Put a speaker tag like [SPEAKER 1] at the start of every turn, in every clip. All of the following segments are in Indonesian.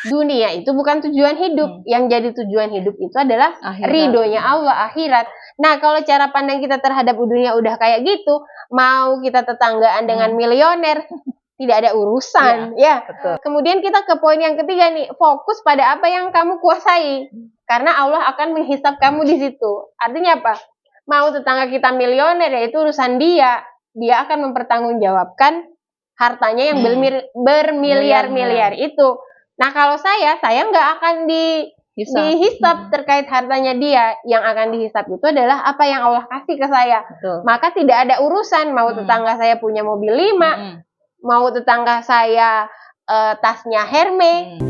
[SPEAKER 1] Dunia itu bukan tujuan hidup. Yang jadi tujuan hidup itu adalah ridhonya Allah, akhirat. Nah, kalau cara pandang kita terhadap dunia udah kayak gitu, mau kita tetanggaan dengan milioner, tidak ada urusan. Ya. Kemudian kita ke poin yang ketiga nih, fokus pada apa yang kamu kuasai. Karena Allah akan menghisap kamu di situ. Artinya apa? Mau tetangga kita milioner, ya itu urusan dia. Dia akan mempertanggungjawabkan hartanya yang bermiliar-miliar itu. Nah, kalau saya nggak akan dihisap terkait hartanya dia. Yang akan dihisap itu adalah apa yang Allah kasih ke saya. Maka tidak ada urusan mau tetangga saya punya mobil 5, mau tetangga saya tasnya Hermes.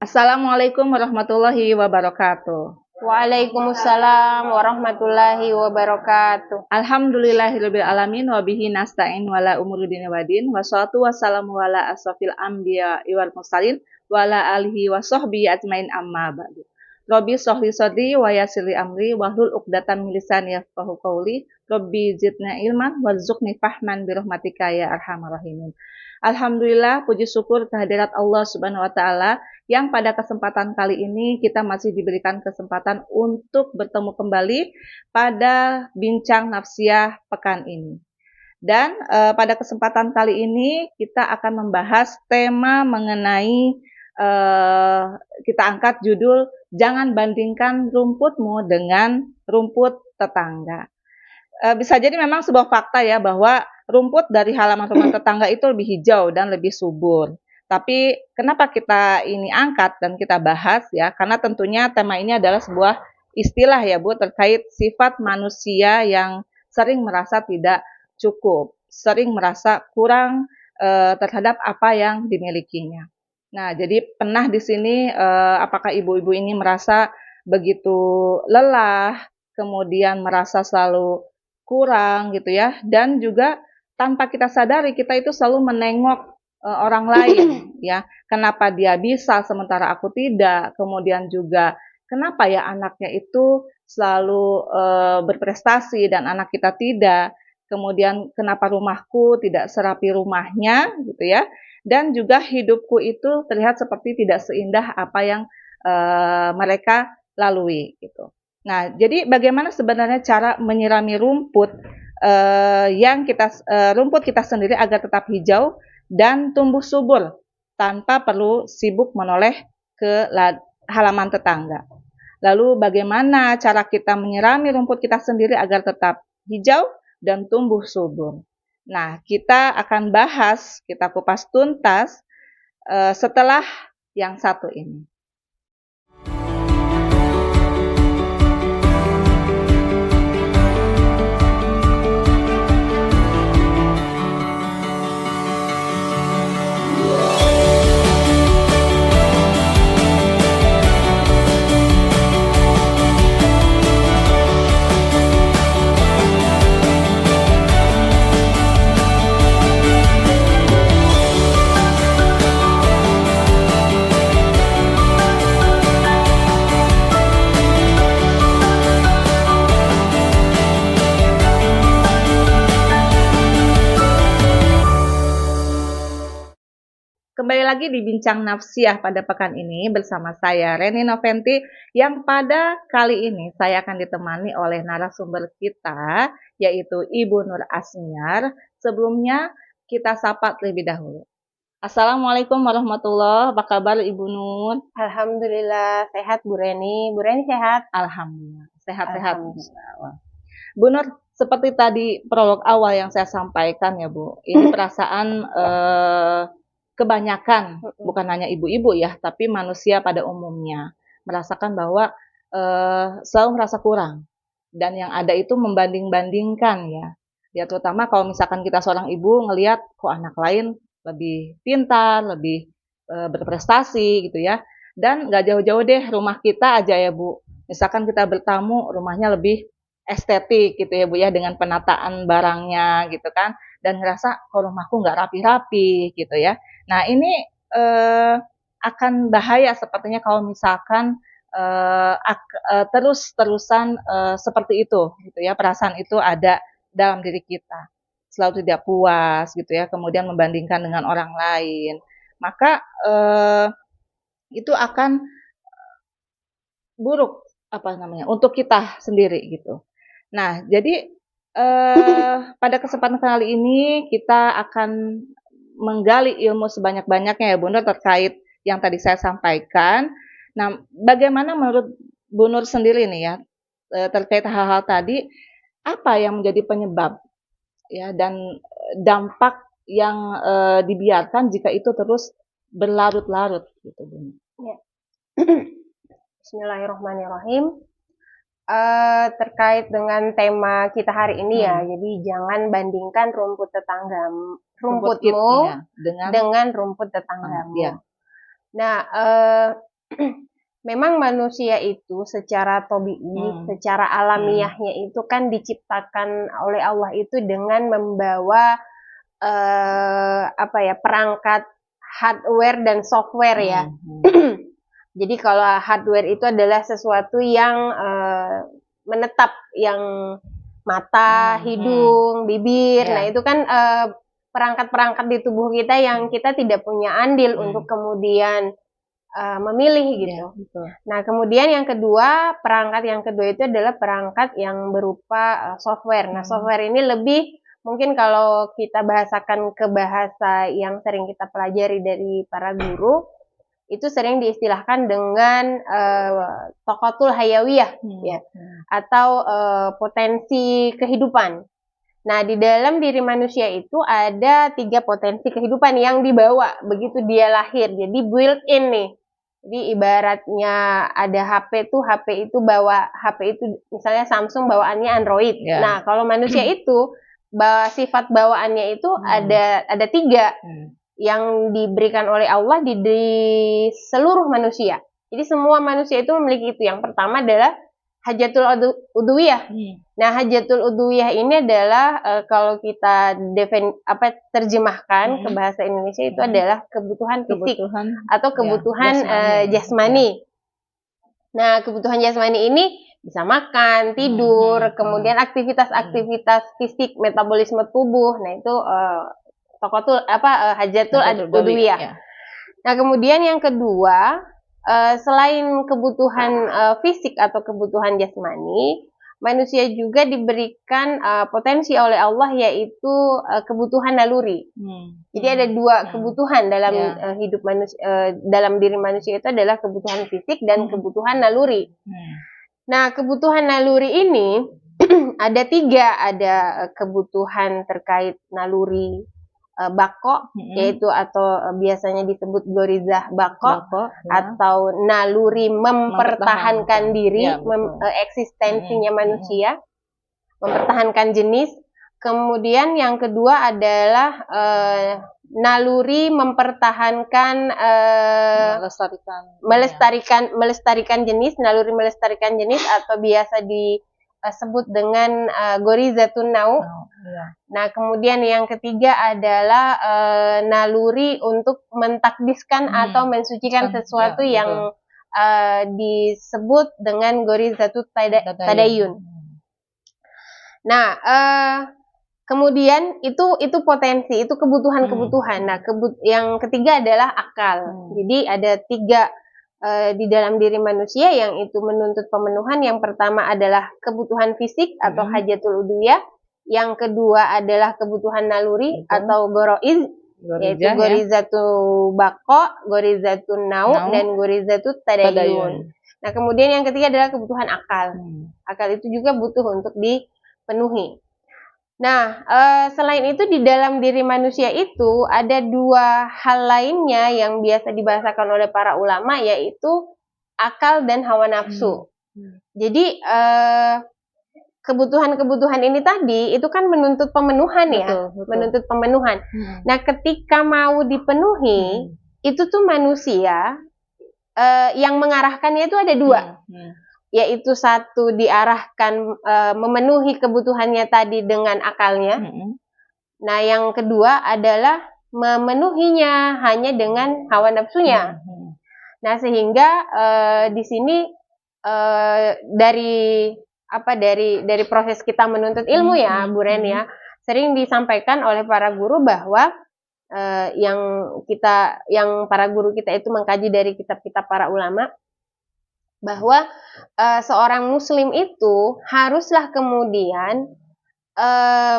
[SPEAKER 2] Assalamualaikum warahmatullahi wabarakatuh.
[SPEAKER 1] Waalaikumsalam warahmatullahi wabarakatuh.
[SPEAKER 2] Alhamdulillahirabbil alamin wa bihi nasta'in wala umuri dini wadin wassalatu wassalamu ala asrofil anbiya wal mursalin wa ala alihi wa sahbihi ajmain amma ba'du. Rabbi shrahli sadri wa yassirli amri wahlul 'uqdatam min lisani yafqahu qawli. Rabbi zidna ilman warzuqni fahman bi rahmatika ya arhamar rahimin. Alhamdulillah, puji syukur kehadirat Allah Subhanahu wa taala yang pada kesempatan kali ini kita masih diberikan kesempatan untuk bertemu kembali pada bincang nafsiyah pekan ini. Dan pada kesempatan kali ini kita akan membahas tema mengenai kita angkat judul jangan bandingkan rumputmu dengan rumput tetangga. Bisa jadi memang sebuah fakta ya bahwa rumput dari halaman rumah tetangga itu lebih hijau dan lebih subur. Tapi kenapa kita ini angkat dan kita bahas ya? Karena tentunya tema ini adalah sebuah istilah ya Bu terkait sifat manusia yang sering merasa tidak cukup, sering merasa kurang terhadap apa yang dimilikinya. Nah, jadi pernah di sini apakah ibu-ibu ini merasa begitu lelah, kemudian merasa selalu kurang gitu ya, dan juga tanpa kita sadari kita itu selalu menengok orang lain ya, kenapa dia bisa sementara aku tidak, kemudian juga kenapa ya anaknya itu selalu berprestasi dan anak kita tidak, kemudian kenapa rumahku tidak serapi rumahnya gitu ya, dan juga hidupku itu terlihat seperti tidak seindah apa yang mereka lalui gitu. Nah, jadi bagaimana sebenarnya cara menyirami rumput rumput kita sendiri agar tetap hijau dan tumbuh subur tanpa perlu sibuk menoleh ke halaman tetangga. Lalu bagaimana cara kita menyirami rumput kita sendiri agar tetap hijau dan tumbuh subur. Nah, kita akan bahas, kita kupas tuntas setelah yang satu ini. Kembali lagi di Bincang Nafsiyah pada pekan ini bersama saya Reni Noventi yang pada kali ini saya akan ditemani oleh narasumber kita yaitu Ibu Nur Asmiar. Sebelumnya kita sapa terlebih dahulu. Assalamualaikum warahmatullahi wabarakatuh. Apa kabar Ibu Nur?
[SPEAKER 1] Alhamdulillah sehat Bu Reni. Bu Reni sehat?
[SPEAKER 2] Alhamdulillah sehat-sehat. Bu Nur, seperti tadi prolog awal yang saya sampaikan ya Bu, ini perasaan kebanyakan, bukan hanya ibu-ibu ya, tapi manusia pada umumnya merasakan bahwa selalu merasa kurang dan yang ada itu membanding-bandingkan ya. Ya terutama kalau misalkan kita seorang ibu ngelihat kok anak lain lebih pintar, lebih berprestasi gitu ya. Dan nggak jauh-jauh deh rumah kita aja ya Bu. Misalkan kita bertamu rumahnya lebih estetik gitu ya Bu ya dengan penataan barangnya gitu kan. Dan ngerasa kok rumahku nggak rapi-rapi gitu ya. Nah ini akan bahaya sepertinya kalau misalkan terus-terusan seperti itu gitu ya, perasaan itu ada dalam diri kita, selalu tidak puas gitu ya, kemudian membandingkan dengan orang lain, maka itu akan buruk untuk kita sendiri gitu. Nah, jadi pada kesempatan kali ini kita akan menggali ilmu sebanyak-banyaknya ya Bu Nur terkait yang tadi saya sampaikan. Nah, bagaimana menurut Bu Nur sendiri nih ya terkait hal-hal tadi, apa yang menjadi penyebab ya dan dampak yang dibiarkan jika itu terus berlarut-larut gitu Bu Nur?
[SPEAKER 1] Ya. Bismillahirrahmanirrahim. Terkait dengan tema kita hari ini ya, jadi jangan bandingkan rumputmu
[SPEAKER 2] ya,
[SPEAKER 1] dengan rumput tetanggamu.
[SPEAKER 2] Ya.
[SPEAKER 1] Nah, memang manusia itu secara tabi'i, secara alamiahnya itu kan diciptakan oleh Allah itu dengan membawa perangkat hardware dan software ya. Jadi kalau hardware itu adalah sesuatu yang menetap, yang mata, hidung, bibir. Nah itu kan perangkat-perangkat di tubuh kita yang kita tidak punya andil untuk kemudian memilih gitu. Nah kemudian yang kedua, perangkat yang kedua itu adalah perangkat yang berupa software. Nah software ini lebih mungkin kalau kita bahasakan ke bahasa yang sering kita pelajari dari para guru, itu sering diistilahkan dengan tokotul hayawiyah ya, atau potensi kehidupan. Nah di dalam diri manusia itu ada 3 potensi kehidupan yang dibawa begitu dia lahir, jadi built in nih. Jadi ibaratnya ada HP itu misalnya Samsung bawaannya Android. Nah kalau manusia itu sifat bawaannya itu ada 3 yang diberikan oleh Allah di seluruh manusia. Jadi semua manusia itu memiliki itu. Yang pertama adalah hajatul udhuwiyah. Nah, hajatul udhuwiyah ini adalah kalau kita terjemahkan ke bahasa Indonesia itu adalah kebutuhan fisik atau kebutuhan jasmani. Nah, kebutuhan jasmani ini bisa makan, tidur, kemudian aktivitas-aktivitas fisik, metabolisme tubuh. Nah, itu hajatul udhuwiyah. Nah, kemudian yang kedua, selain kebutuhan fisik atau kebutuhan jasmani, manusia juga diberikan potensi oleh Allah, yaitu kebutuhan naluri. Jadi ada 2 kebutuhan dalam hidup manusia, dalam diri manusia itu adalah kebutuhan fisik dan kebutuhan naluri. Nah, kebutuhan naluri ini ada 3, ada kebutuhan terkait naluri bako, yaitu atau biasanya disebut gorizah bako, atau naluri mempertahankan diri, eksistensinya manusia, mempertahankan jenis. Kemudian yang kedua adalah naluri mempertahankan melestarikan jenis, naluri melestarikan jenis, atau biasa disebut dengan gorizatun nau. Nah, kemudian yang ketiga adalah naluri untuk mentakdiskan atau mensucikan sesuatu yang disebut dengan gorizatut tadayun. Nah, kemudian itu potensi, itu kebutuhan-kebutuhan. Nah, yang ketiga adalah akal. Jadi ada 3 di dalam diri manusia yang itu menuntut pemenuhan. Yang pertama adalah kebutuhan fisik atau hajatul udhuwiyah. Yang kedua adalah kebutuhan naluri atau goroiz, yaitu gorizatu bako, gorizatun nau, dan gorizatut tadayun. Nah, kemudian yang ketiga adalah kebutuhan akal. Akal itu juga butuh untuk dipenuhi. Nah, selain itu di dalam diri manusia itu ada 2 hal lainnya yang biasa dibahasakan oleh para ulama, yaitu akal dan hawa nafsu. Jadi kebutuhan-kebutuhan ini tadi itu kan menuntut pemenuhan ya, menuntut pemenuhan. Nah, ketika mau dipenuhi, itu tuh manusia yang mengarahkannya itu ada 2. Yaitu 1 diarahkan memenuhi kebutuhannya tadi dengan akalnya. Nah, yang kedua adalah memenuhinya hanya dengan hawa nafsunya. Nah, sehingga di sini dari proses kita menuntut ilmu ya, Bu Ren ya, sering disampaikan oleh para guru bahwa yang para guru kita itu mengkaji dari kitab-kitab para ulama, bahwa seorang muslim itu haruslah kemudian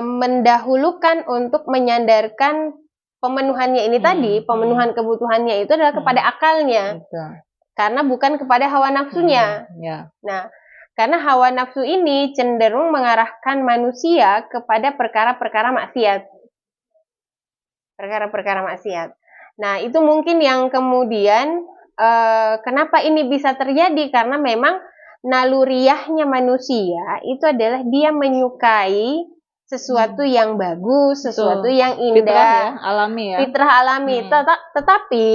[SPEAKER 1] mendahulukan untuk menyandarkan pemenuhannya ini tadi, pemenuhan kebutuhannya itu adalah kepada akalnya. Karena bukan kepada hawa nafsunya. Nah, karena hawa nafsu ini cenderung mengarahkan manusia kepada perkara-perkara maksiat. Perkara-perkara maksiat. Nah, itu mungkin yang kemudian kenapa ini bisa terjadi, karena memang naluriahnya manusia itu adalah dia menyukai sesuatu yang bagus, sesuatu yang indah, fitrah ya,
[SPEAKER 2] alami ya.
[SPEAKER 1] Fitrah alami. Tetapi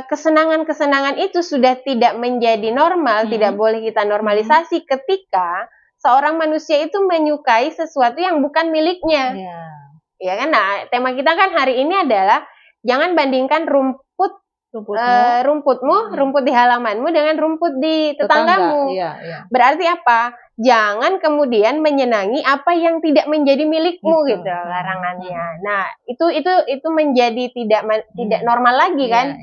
[SPEAKER 1] kesenangan-kesenangan itu sudah tidak menjadi normal, tidak boleh kita normalisasi ketika seorang manusia itu menyukai sesuatu yang bukan miliknya. Ya kan? Nah, tema kita kan hari ini adalah jangan bandingkan rumput di halamanmu dengan rumput di tetanggamu. Berarti apa? Jangan kemudian menyenangi apa yang tidak menjadi milikmu gitu larangannya. Nah, itu menjadi tidak normal lagi kan?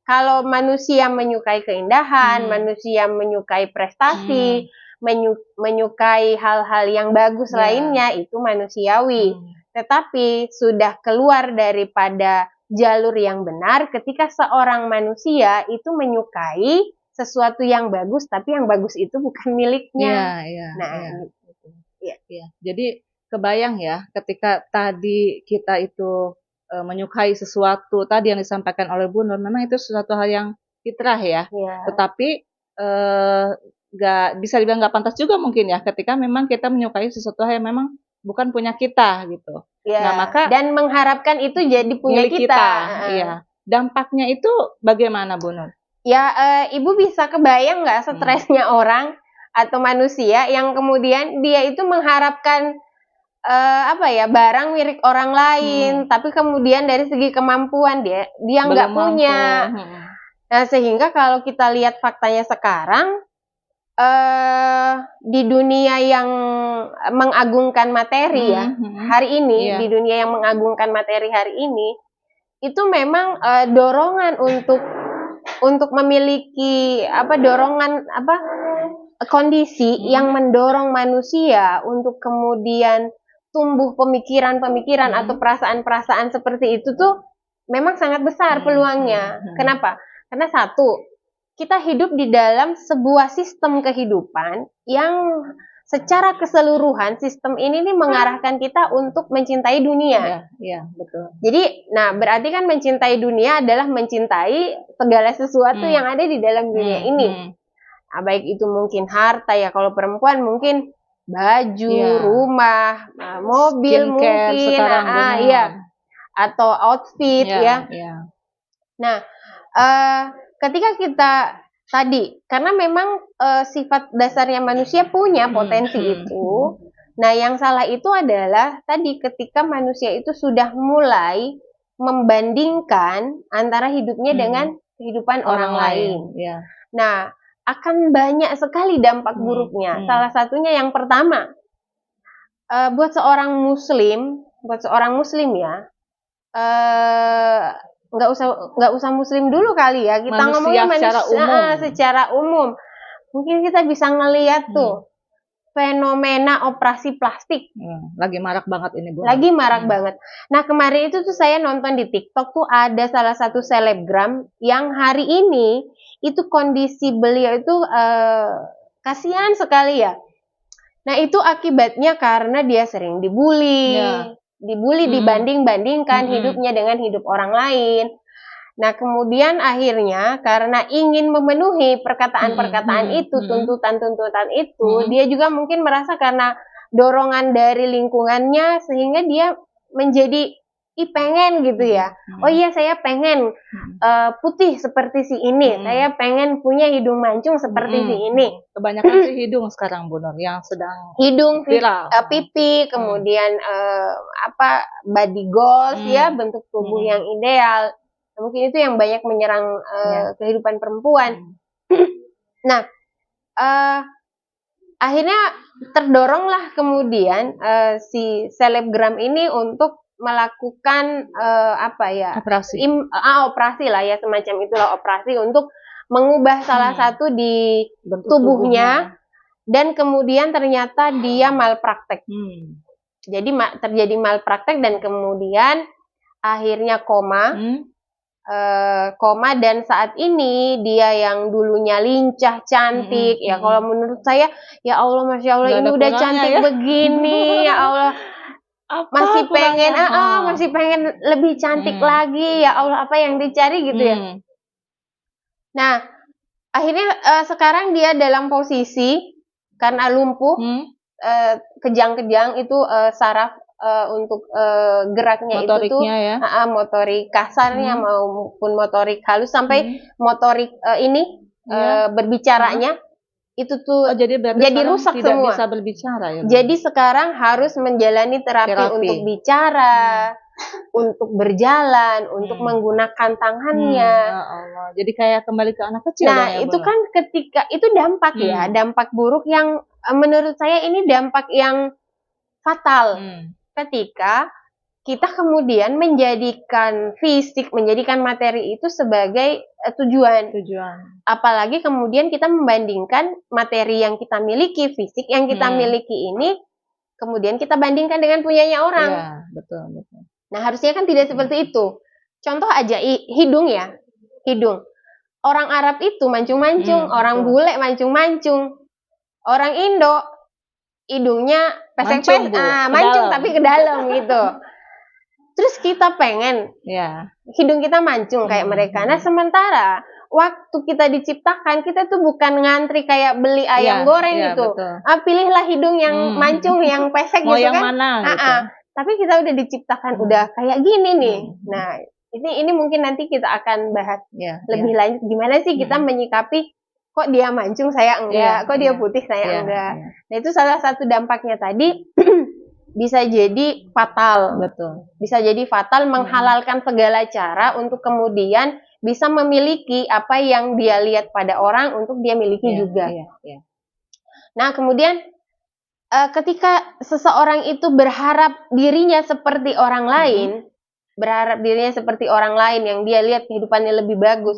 [SPEAKER 1] Kalau manusia menyukai keindahan, manusia menyukai prestasi, menyukai hal-hal yang bagus lainnya, itu manusiawi. Tetapi sudah keluar daripada jalur yang benar ketika seorang manusia itu menyukai sesuatu yang bagus, tapi yang bagus itu bukan miliknya.
[SPEAKER 2] Jadi kebayang ya, ketika tadi kita itu menyukai sesuatu tadi yang disampaikan oleh Bu Nur, memang itu sesuatu hal yang fitrah ya. Tetapi bisa dibilang nggak pantas juga mungkin ya, ketika memang kita menyukai sesuatu hal yang memang bukan punya kita gitu.
[SPEAKER 1] Nah, maka dan mengharapkan itu jadi punya kita.
[SPEAKER 2] Dampaknya itu bagaimana, Bu Nur?
[SPEAKER 1] Ya, Ibu bisa kebayang nggak stresnya orang atau manusia yang kemudian dia itu mengharapkan barang milik orang lain, tapi kemudian dari segi kemampuan dia nggak punya. Nah, sehingga kalau kita lihat faktanya sekarang, di dunia yang mengagungkan materi ya, hari ini, di dunia yang mengagungkan materi hari ini, itu memang dorongan untuk memiliki kondisi yang mendorong manusia untuk kemudian tumbuh pemikiran-pemikiran atau perasaan-perasaan seperti itu tuh memang sangat besar peluangnya. Kenapa? Karena satu, kita hidup di dalam sebuah sistem kehidupan yang secara keseluruhan sistem ini nih mengarahkan kita untuk mencintai dunia.
[SPEAKER 2] Betul.
[SPEAKER 1] Jadi, berarti kan mencintai dunia adalah mencintai segala sesuatu yang ada di dalam dunia ini. Nah, baik itu mungkin harta ya, kalau perempuan mungkin baju, rumah, mobil mungkin, atau outfit ya. Nah, ketika kita tadi, karena memang sifat dasarnya manusia punya potensi itu. Nah, yang salah itu adalah tadi ketika manusia itu sudah mulai membandingkan antara hidupnya dengan kehidupan orang lain. Nah, akan banyak sekali dampak buruknya. Salah satunya yang pertama, buat seorang muslim ya, nggak usah muslim dulu kali ya, kita ngomongnya manusia secara umum. Mungkin kita bisa ngelihat tuh fenomena operasi plastik.
[SPEAKER 2] Lagi marak banget ini, Bu.
[SPEAKER 1] Lagi marak banget. Nah, kemarin itu tuh saya nonton di TikTok tuh ada salah satu selebgram yang hari ini itu kondisi beliau itu kasihan sekali ya. Nah, itu akibatnya karena dia sering dibully. Dibanding-bandingkan hidupnya dengan hidup orang lain. Nah, kemudian akhirnya karena ingin memenuhi perkataan-perkataan itu, tuntutan-tuntutan itu, dia juga mungkin merasa karena dorongan dari lingkungannya sehingga dia menjadi pengen gitu ya. Oh iya, saya pengen putih seperti si ini. Saya pengen punya hidung mancung seperti si ini.
[SPEAKER 2] Kebanyakan sih hidung sekarang, Bu Nur, yang sedang
[SPEAKER 1] hidung,
[SPEAKER 2] viral.
[SPEAKER 1] pipi, kemudian body goals ya, bentuk tubuh yang ideal. Mungkin itu yang banyak menyerang kehidupan perempuan. Nah, akhirnya terdoronglah kemudian si selebgram ini untuk melakukan operasi lah ya, semacam itulah, operasi untuk mengubah salah satu di tubuhnya. Dan kemudian ternyata dia malpraktek. Jadi terjadi malpraktek dan kemudian akhirnya koma. Dan saat ini dia yang dulunya lincah, cantik, ya kalau menurut saya, ya Allah, Masya Allah, ini udah cantik begini, ya Allah, masih pengen lebih cantik lagi, ya Allah, apa yang dicari gitu ya. Nah, akhirnya sekarang dia dalam posisi karena lumpuh, kejang-kejang itu saraf untuk geraknya itu tuh, motorik kasarnya maupun motorik halus sampai motorik berbicaranya itu tuh jadi rusak
[SPEAKER 2] tidak
[SPEAKER 1] semua.
[SPEAKER 2] Bisa berbicara ya.
[SPEAKER 1] Jadi sekarang harus menjalani terapi. Untuk bicara, untuk berjalan, untuk menggunakan tangannya.
[SPEAKER 2] Ya Allah. Jadi kayak kembali ke anak kecil.
[SPEAKER 1] Nah, itu kan ketika itu dampak ya, dampak buruk yang menurut saya ini dampak yang fatal. Ketika kita kemudian menjadikan fisik, menjadikan materi itu sebagai tujuan. Apalagi kemudian kita membandingkan materi yang kita miliki, fisik yang kita miliki ini, kemudian kita bandingkan dengan punyanya orang.
[SPEAKER 2] Ya, betul.
[SPEAKER 1] Nah, harusnya kan tidak seperti itu. Contoh aja hidung ya, hidung. Orang Arab itu mancung-mancung, orang bule mancung-mancung. Orang Indo hidungnya pesek-pesek, mancung tapi ke dalam gitu. Terus kita pengen hidung kita mancung kayak mereka. Nah, sementara waktu kita diciptakan, kita tuh bukan ngantri kayak beli ayam goreng gitu. Pilihlah hidung yang mancung, yang pesek
[SPEAKER 2] mau
[SPEAKER 1] gitu
[SPEAKER 2] yang
[SPEAKER 1] kan.
[SPEAKER 2] Mana, gitu.
[SPEAKER 1] Tapi kita udah diciptakan udah kayak gini nih. Nah, ini mungkin nanti kita akan bahas lebih lanjut gimana sih kita menyikapi kok dia mancung saya enggak, kok dia putih saya enggak. Nah, itu salah satu dampaknya tadi bisa jadi fatal.
[SPEAKER 2] Betul.
[SPEAKER 1] Bisa jadi fatal, menghalalkan segala cara untuk kemudian bisa memiliki apa yang dia lihat pada orang untuk dia miliki juga. Nah, kemudian ketika seseorang itu berharap dirinya seperti orang lain, berharap dirinya seperti orang lain yang dia lihat kehidupannya lebih bagus,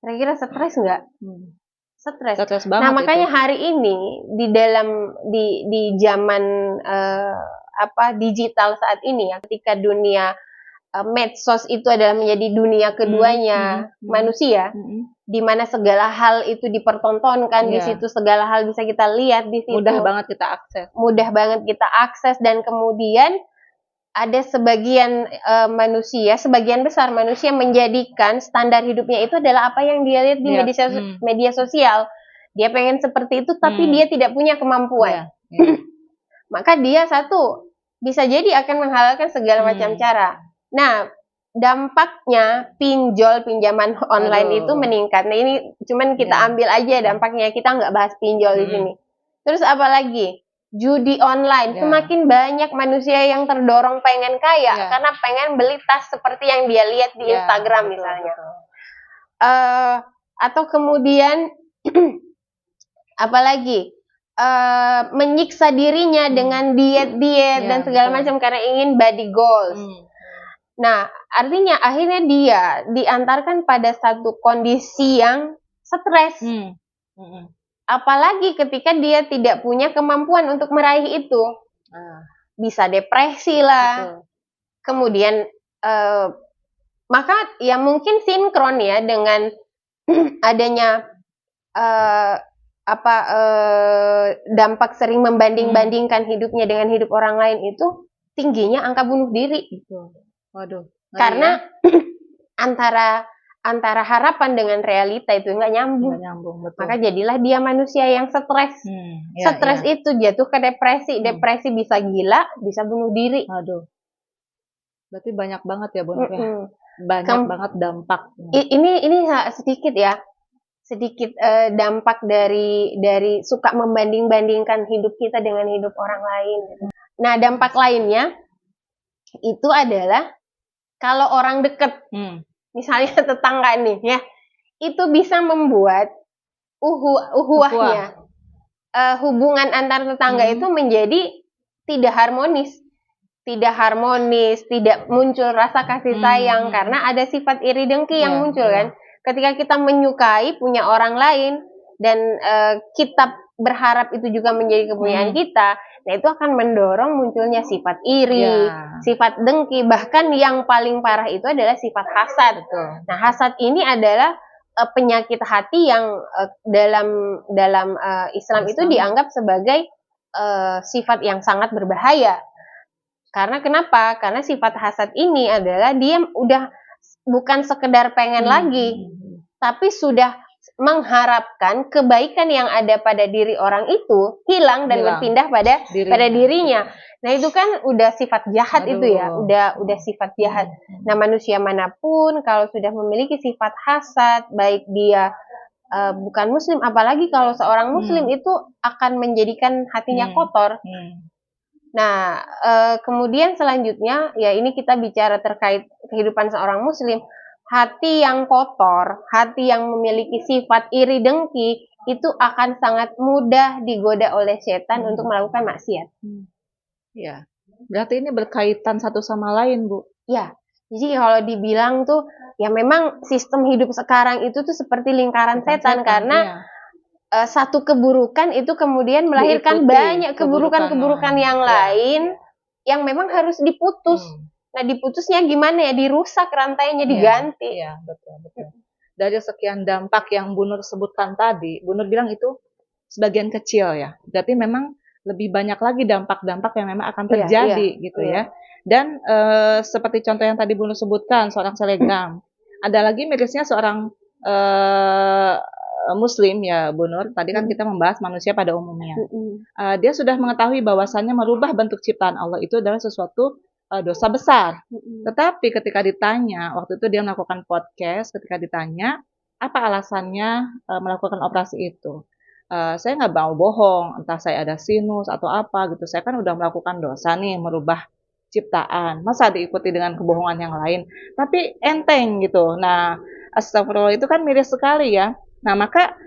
[SPEAKER 1] kira-kira stres nggak? Stres banget. Nah, makanya hari ini di zaman digital saat ini ya, ketika dunia medsos itu adalah menjadi dunia keduanya manusia, di mana segala hal itu dipertontonkan di situ, segala hal bisa kita lihat di situ.
[SPEAKER 2] Mudah banget kita akses. Dan kemudian ada sebagian sebagian besar manusia menjadikan standar hidupnya itu adalah apa yang dia lihat di media sosial. Dia pengen seperti itu, tapi dia tidak punya kemampuan. Maka dia bisa jadi akan menghalalkan segala macam cara. Nah, dampaknya pinjaman online itu meningkat. Nah, ini cuman kita ambil aja dampaknya, kita nggak bahas pinjol di sini. Terus apa lagi? Judi online, semakin banyak manusia yang terdorong pengen kaya karena pengen beli tas seperti yang dia lihat di Instagram misalnya. Atau kemudian apalagi menyiksa dirinya dengan diet dan segala macam karena ingin body goals. Nah, artinya akhirnya dia diantarkan pada satu kondisi yang stres. Apalagi ketika dia tidak punya kemampuan untuk meraih itu. Bisa depresi lah. Kemudian maka ya mungkin sinkron ya dengan adanya dampak sering membanding-bandingkan hidupnya dengan hidup orang lain itu tingginya angka bunuh diri. Waduh.
[SPEAKER 1] Karena antara harapan dengan realita itu nggak nyambung.
[SPEAKER 2] Betul.
[SPEAKER 1] Maka jadilah dia manusia yang stres. Stres itu jatuh ke depresi. Depresi bisa gila, bisa bunuh diri.
[SPEAKER 2] Aduh. Berarti banyak banget ya, Bu. Banyak banget dampak.
[SPEAKER 1] Ini sedikit ya. Sedikit dampak dari suka membanding-bandingkan hidup kita dengan hidup orang lain. Nah, dampak lainnya itu adalah kalau orang dekat, misalnya tetangga nih ya, itu bisa membuat uhuwahnya, hubungan antar tetangga itu menjadi tidak harmonis, tidak muncul rasa kasih sayang karena ada sifat iri dengki yang muncul kan. Ketika kita menyukai punya orang lain dan kita berharap itu juga menjadi kepunyaan kita, nah itu akan mendorong munculnya sifat iri, sifat dengki, bahkan yang paling parah itu adalah sifat hasad. Nah, hasad ini adalah penyakit hati yang dalam Islam itu dianggap sebagai sifat yang sangat berbahaya. Karena kenapa? Karena sifat hasad ini adalah dia udah bukan sekedar pengen lagi, tapi sudah mengharapkan kebaikan yang ada pada diri orang itu hilang dan berpindah pada dirinya. Nah, itu kan udah sifat jahat. Itu ya, udah sifat jahat. Nah, manusia manapun kalau sudah memiliki sifat hasad, baik dia bukan muslim, apalagi kalau seorang muslim itu akan menjadikan hatinya kotor. Nah, kemudian selanjutnya ya ini kita bicara terkait kehidupan seorang muslim. Hati yang kotor, hati yang memiliki sifat iri dengki itu akan sangat mudah digoda oleh setan untuk melakukan maksiat.
[SPEAKER 2] Ya, berarti ini berkaitan satu sama lain, Bu.
[SPEAKER 1] Ya, jadi kalau dibilang tuh ya memang sistem hidup sekarang itu tuh seperti lingkaran setan karena satu keburukan itu kemudian melahirkan banyak keburukan-keburukan yang lain yang memang harus diputus. Nah, diputusnya gimana ya? Dirusak rantainya, diganti.
[SPEAKER 2] Iya, betul. Dari sekian dampak yang Bu Nur sebutkan tadi, Bu Nur bilang itu sebagian kecil ya. Berarti memang lebih banyak lagi dampak-dampak yang memang akan terjadi gitu ya. Dan seperti contoh yang tadi Bu Nur sebutkan, seorang selegram. Ada lagi mirisnya seorang Muslim ya Bu Nur. Tadi kan kita membahas manusia pada umumnya. Dia sudah mengetahui bahwasannya merubah bentuk ciptaan Allah itu adalah sesuatu dosa besar. Tetapi ketika ditanya, waktu itu dia melakukan podcast, ketika ditanya apa alasannya melakukan operasi itu, saya nggak mau bohong, entah saya ada sinus atau apa gitu. Saya kan udah melakukan dosa nih, merubah ciptaan. Masa diikuti dengan kebohongan yang lain? Tapi enteng gitu. Nah, astagfirullah itu kan miris sekali ya. Nah, maka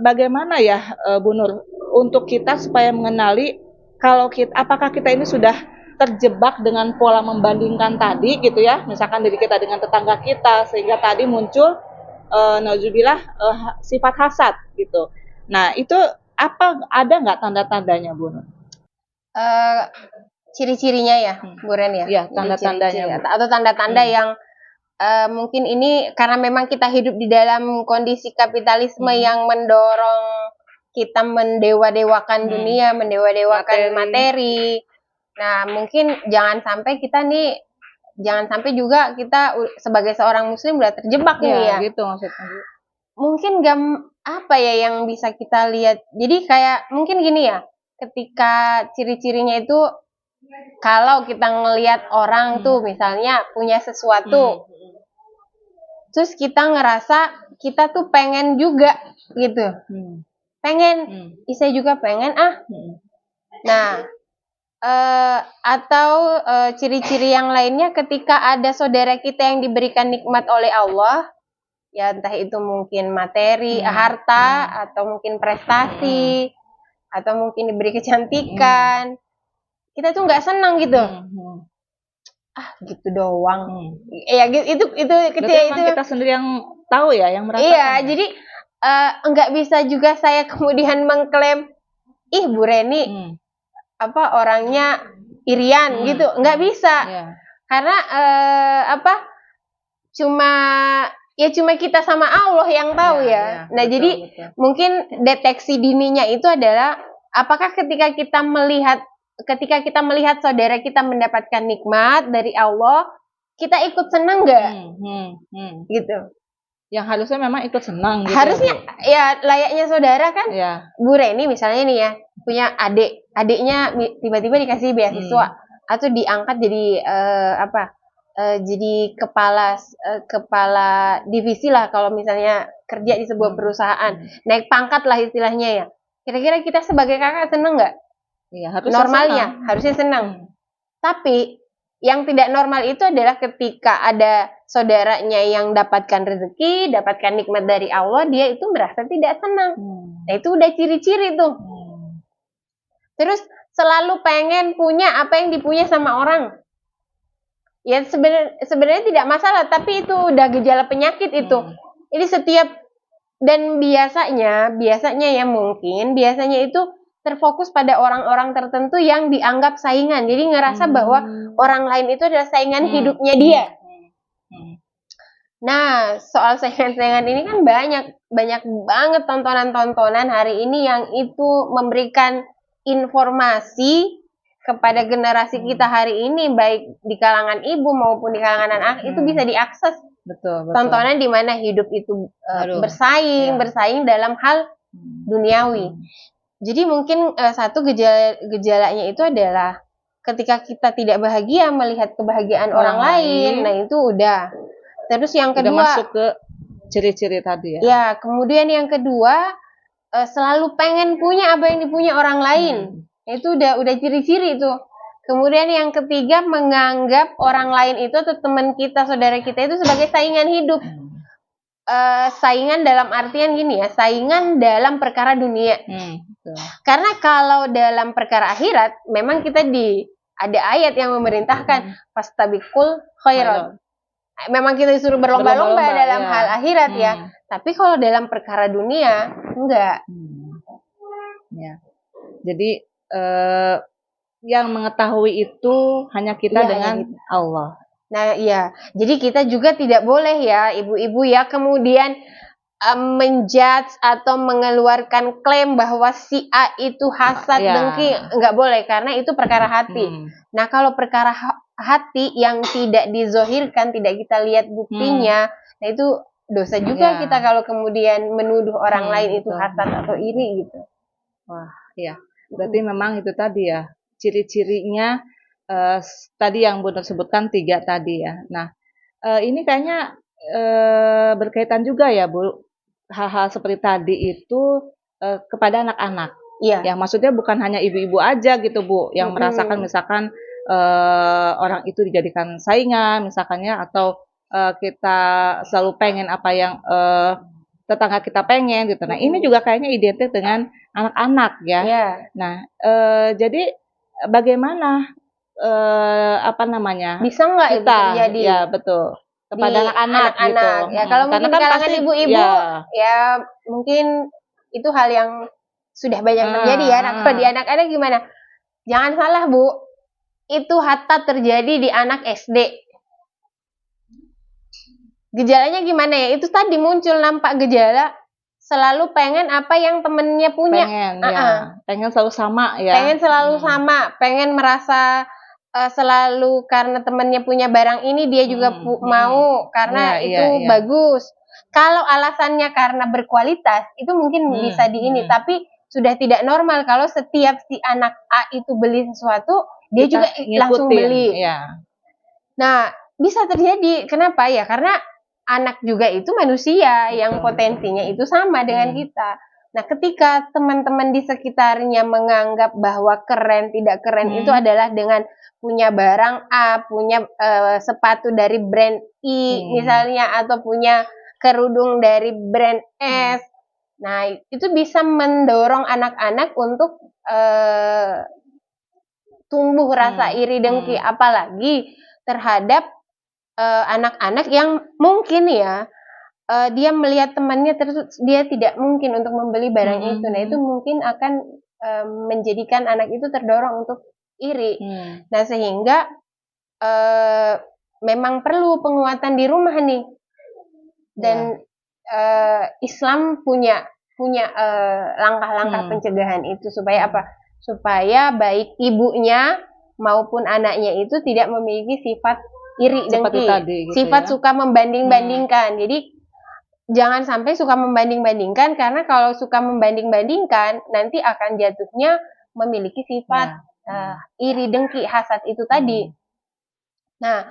[SPEAKER 2] bagaimana ya Bu Nur untuk kita supaya mengenali kalau apakah kita ini sudah terjebak dengan pola membandingkan tadi gitu ya, misalkan diri kita dengan tetangga kita sehingga tadi muncul nauzubillah sifat hasad gitu. Nah, itu ada nggak tanda-tandanya Bu Nur?
[SPEAKER 1] Ciri-cirinya ya, Bu Ren ya?
[SPEAKER 2] Iya, tanda-tandanya.
[SPEAKER 1] Atau tanda-tanda yang mungkin ini karena memang kita hidup di dalam kondisi kapitalisme yang mendorong kita mendewa-dewakan dunia, mendewa-dewakan materi. Nah, mungkin jangan sampai juga kita sebagai seorang muslim udah terjebak nih ya.
[SPEAKER 2] Gitu maksudnya.
[SPEAKER 1] Mungkin apa ya yang bisa kita lihat. Jadi kayak mungkin gini ya, ketika ciri-cirinya itu kalau kita ngelihat orang tuh misalnya punya sesuatu, terus kita ngerasa kita tuh pengen juga gitu. Saya juga pengen Nah, atau ciri-ciri yang lainnya ketika ada saudara kita yang diberikan nikmat oleh Allah, ya entah itu mungkin materi, harta, atau mungkin prestasi, atau mungkin diberi kecantikan, kita tuh nggak senang gitu. Gitu doang. Ya itu ketika itu
[SPEAKER 2] kita sendiri yang tahu ya, yang merasakan.
[SPEAKER 1] Iya, jadi nggak bisa juga saya kemudian mengklaim, Bu Reni orangnya irian gitu, nggak bisa. Karena cuma kita sama Allah yang tahu ya. Nah, betul, jadi mungkin deteksi dininya itu adalah apakah ketika kita melihat saudara kita mendapatkan nikmat dari Allah, kita ikut senang nggak? Gitu.
[SPEAKER 2] Yang harusnya memang ikut senang gitu.
[SPEAKER 1] Harusnya ya layaknya saudara kan. Bu Reni misalnya nih ya, punya adiknya tiba-tiba dikasih beasiswa atau diangkat jadi jadi kepala divisi lah kalau misalnya kerja di sebuah perusahaan, naik pangkat lah istilahnya ya. Kira-kira kita sebagai kakak seneng nggak?
[SPEAKER 2] Iya, harusnya
[SPEAKER 1] normalnya
[SPEAKER 2] senang.
[SPEAKER 1] Harusnya senang. Tapi Yang tidak normal itu adalah ketika ada saudaranya yang dapatkan rezeki, dapatkan nikmat dari Allah, dia itu merasa tidak senang. Nah, itu udah ciri-ciri tuh. Terus selalu pengen punya apa yang dipunya sama orang. Ya sebenarnya tidak masalah, tapi itu udah gejala penyakit itu. Ini setiap dan biasanya ya mungkin biasanya itu terfokus pada orang-orang tertentu yang dianggap saingan. Jadi ngerasa bahwa orang lain itu adalah saingan hidupnya dia. Nah, soal saingan-saingan ini kan banyak banget tontonan-tontonan hari ini yang itu memberikan informasi kepada generasi kita hari ini, baik di kalangan ibu maupun di kalangan anak, itu bisa diakses.
[SPEAKER 2] Betul.
[SPEAKER 1] Tontonan di mana hidup itu bersaing dalam hal duniawi. Jadi mungkin satu gejalanya itu adalah ketika kita tidak bahagia melihat kebahagiaan orang lain, nah itu udah. Terus yang kedua,
[SPEAKER 2] udah masuk ke ciri-ciri tadi ya.
[SPEAKER 1] Ya, kemudian yang kedua selalu pengen punya apa yang dipunya orang lain. Itu udah ciri-ciri itu. Kemudian yang ketiga, menganggap orang lain itu atau teman kita, saudara kita itu sebagai saingan hidup. Saingan dalam artian gini ya, saingan dalam perkara dunia. Karena kalau dalam perkara akhirat, memang kita ada ayat yang memerintahkan fastabiqul khairat. Memang kita disuruh berlomba-lomba dalam hal akhirat ya. Tapi kalau dalam perkara dunia, enggak.
[SPEAKER 2] Ya. Jadi yang mengetahui itu hanya kita dengan Allah.
[SPEAKER 1] Nah, iya. Jadi kita juga tidak boleh ya, ibu-ibu ya, kemudian menjudge atau mengeluarkan klaim bahwa si A itu hasad, dengki, enggak boleh karena itu perkara hati. Nah, kalau perkara hati yang tidak dizohirkan, tidak kita lihat buktinya, nah itu dosa juga kita kalau kemudian menuduh orang lain itu hasad atau iri gitu.
[SPEAKER 2] Wah, iya. Berarti memang itu tadi ya, ciri-cirinya tadi yang Bunda sebutkan 3 tadi ya. Nah, ini kayaknya berkaitan juga ya Bu, hal-hal seperti tadi itu kepada anak-anak.
[SPEAKER 1] Iya.
[SPEAKER 2] Ya, maksudnya bukan hanya ibu-ibu aja gitu Bu, yang merasakan misalkan orang itu dijadikan saingan misalkannya, atau kita selalu pengen apa yang tetangga kita pengen gitu. Nah, ini juga kayaknya identik dengan anak-anak ya. Nah, jadi bagaimana apa namanya?
[SPEAKER 1] Bisa nggak itu terjadi?
[SPEAKER 2] Ya, betul. Kepada anak-anak gitu.
[SPEAKER 1] Ya, kalau mungkin kan kalangan ibu-ibu ya mungkin itu hal yang sudah banyak terjadi ya. Nah, kalau di anak-anak gimana? Jangan salah Bu, itu hatta terjadi di anak SD. Gejalanya gimana ya? Itu tadi muncul nampak gejala selalu pengen apa yang temennya punya.
[SPEAKER 2] Pengen selalu sama ya.
[SPEAKER 1] Pengen selalu sama, pengen merasa selalu karena temennya punya barang ini dia juga mau karena itu bagus. Kalau alasannya karena berkualitas itu mungkin bisa tapi sudah tidak normal kalau setiap si anak A itu beli sesuatu dia juga langsung beli. Nah, bisa terjadi. Kenapa ya? Karena anak juga itu manusia yang potensinya itu sama dengan kita. Nah, ketika teman-teman di sekitarnya menganggap bahwa keren, tidak keren itu adalah dengan punya barang A, punya sepatu dari brand I misalnya, atau punya kerudung dari brand S. Nah, itu bisa mendorong anak-anak untuk tumbuh rasa iri dengki, apalagi terhadap anak-anak yang mungkin ya dia melihat temannya terus dia tidak mungkin untuk membeli barang itu. Nah, itu mungkin akan menjadikan anak itu terdorong untuk iri. Nah, sehingga memang perlu penguatan di rumah nih. Dan Islam punya langkah-langkah pencegahan itu supaya apa? Supaya baik ibunya maupun anaknya itu tidak memiliki sifat iri dengki, sifat suka membanding-bandingkan. Jadi jangan sampai suka membanding-bandingkan, karena kalau suka membanding-bandingkan nanti akan jatuhnya memiliki sifat iri dengki, hasad itu tadi. Nah,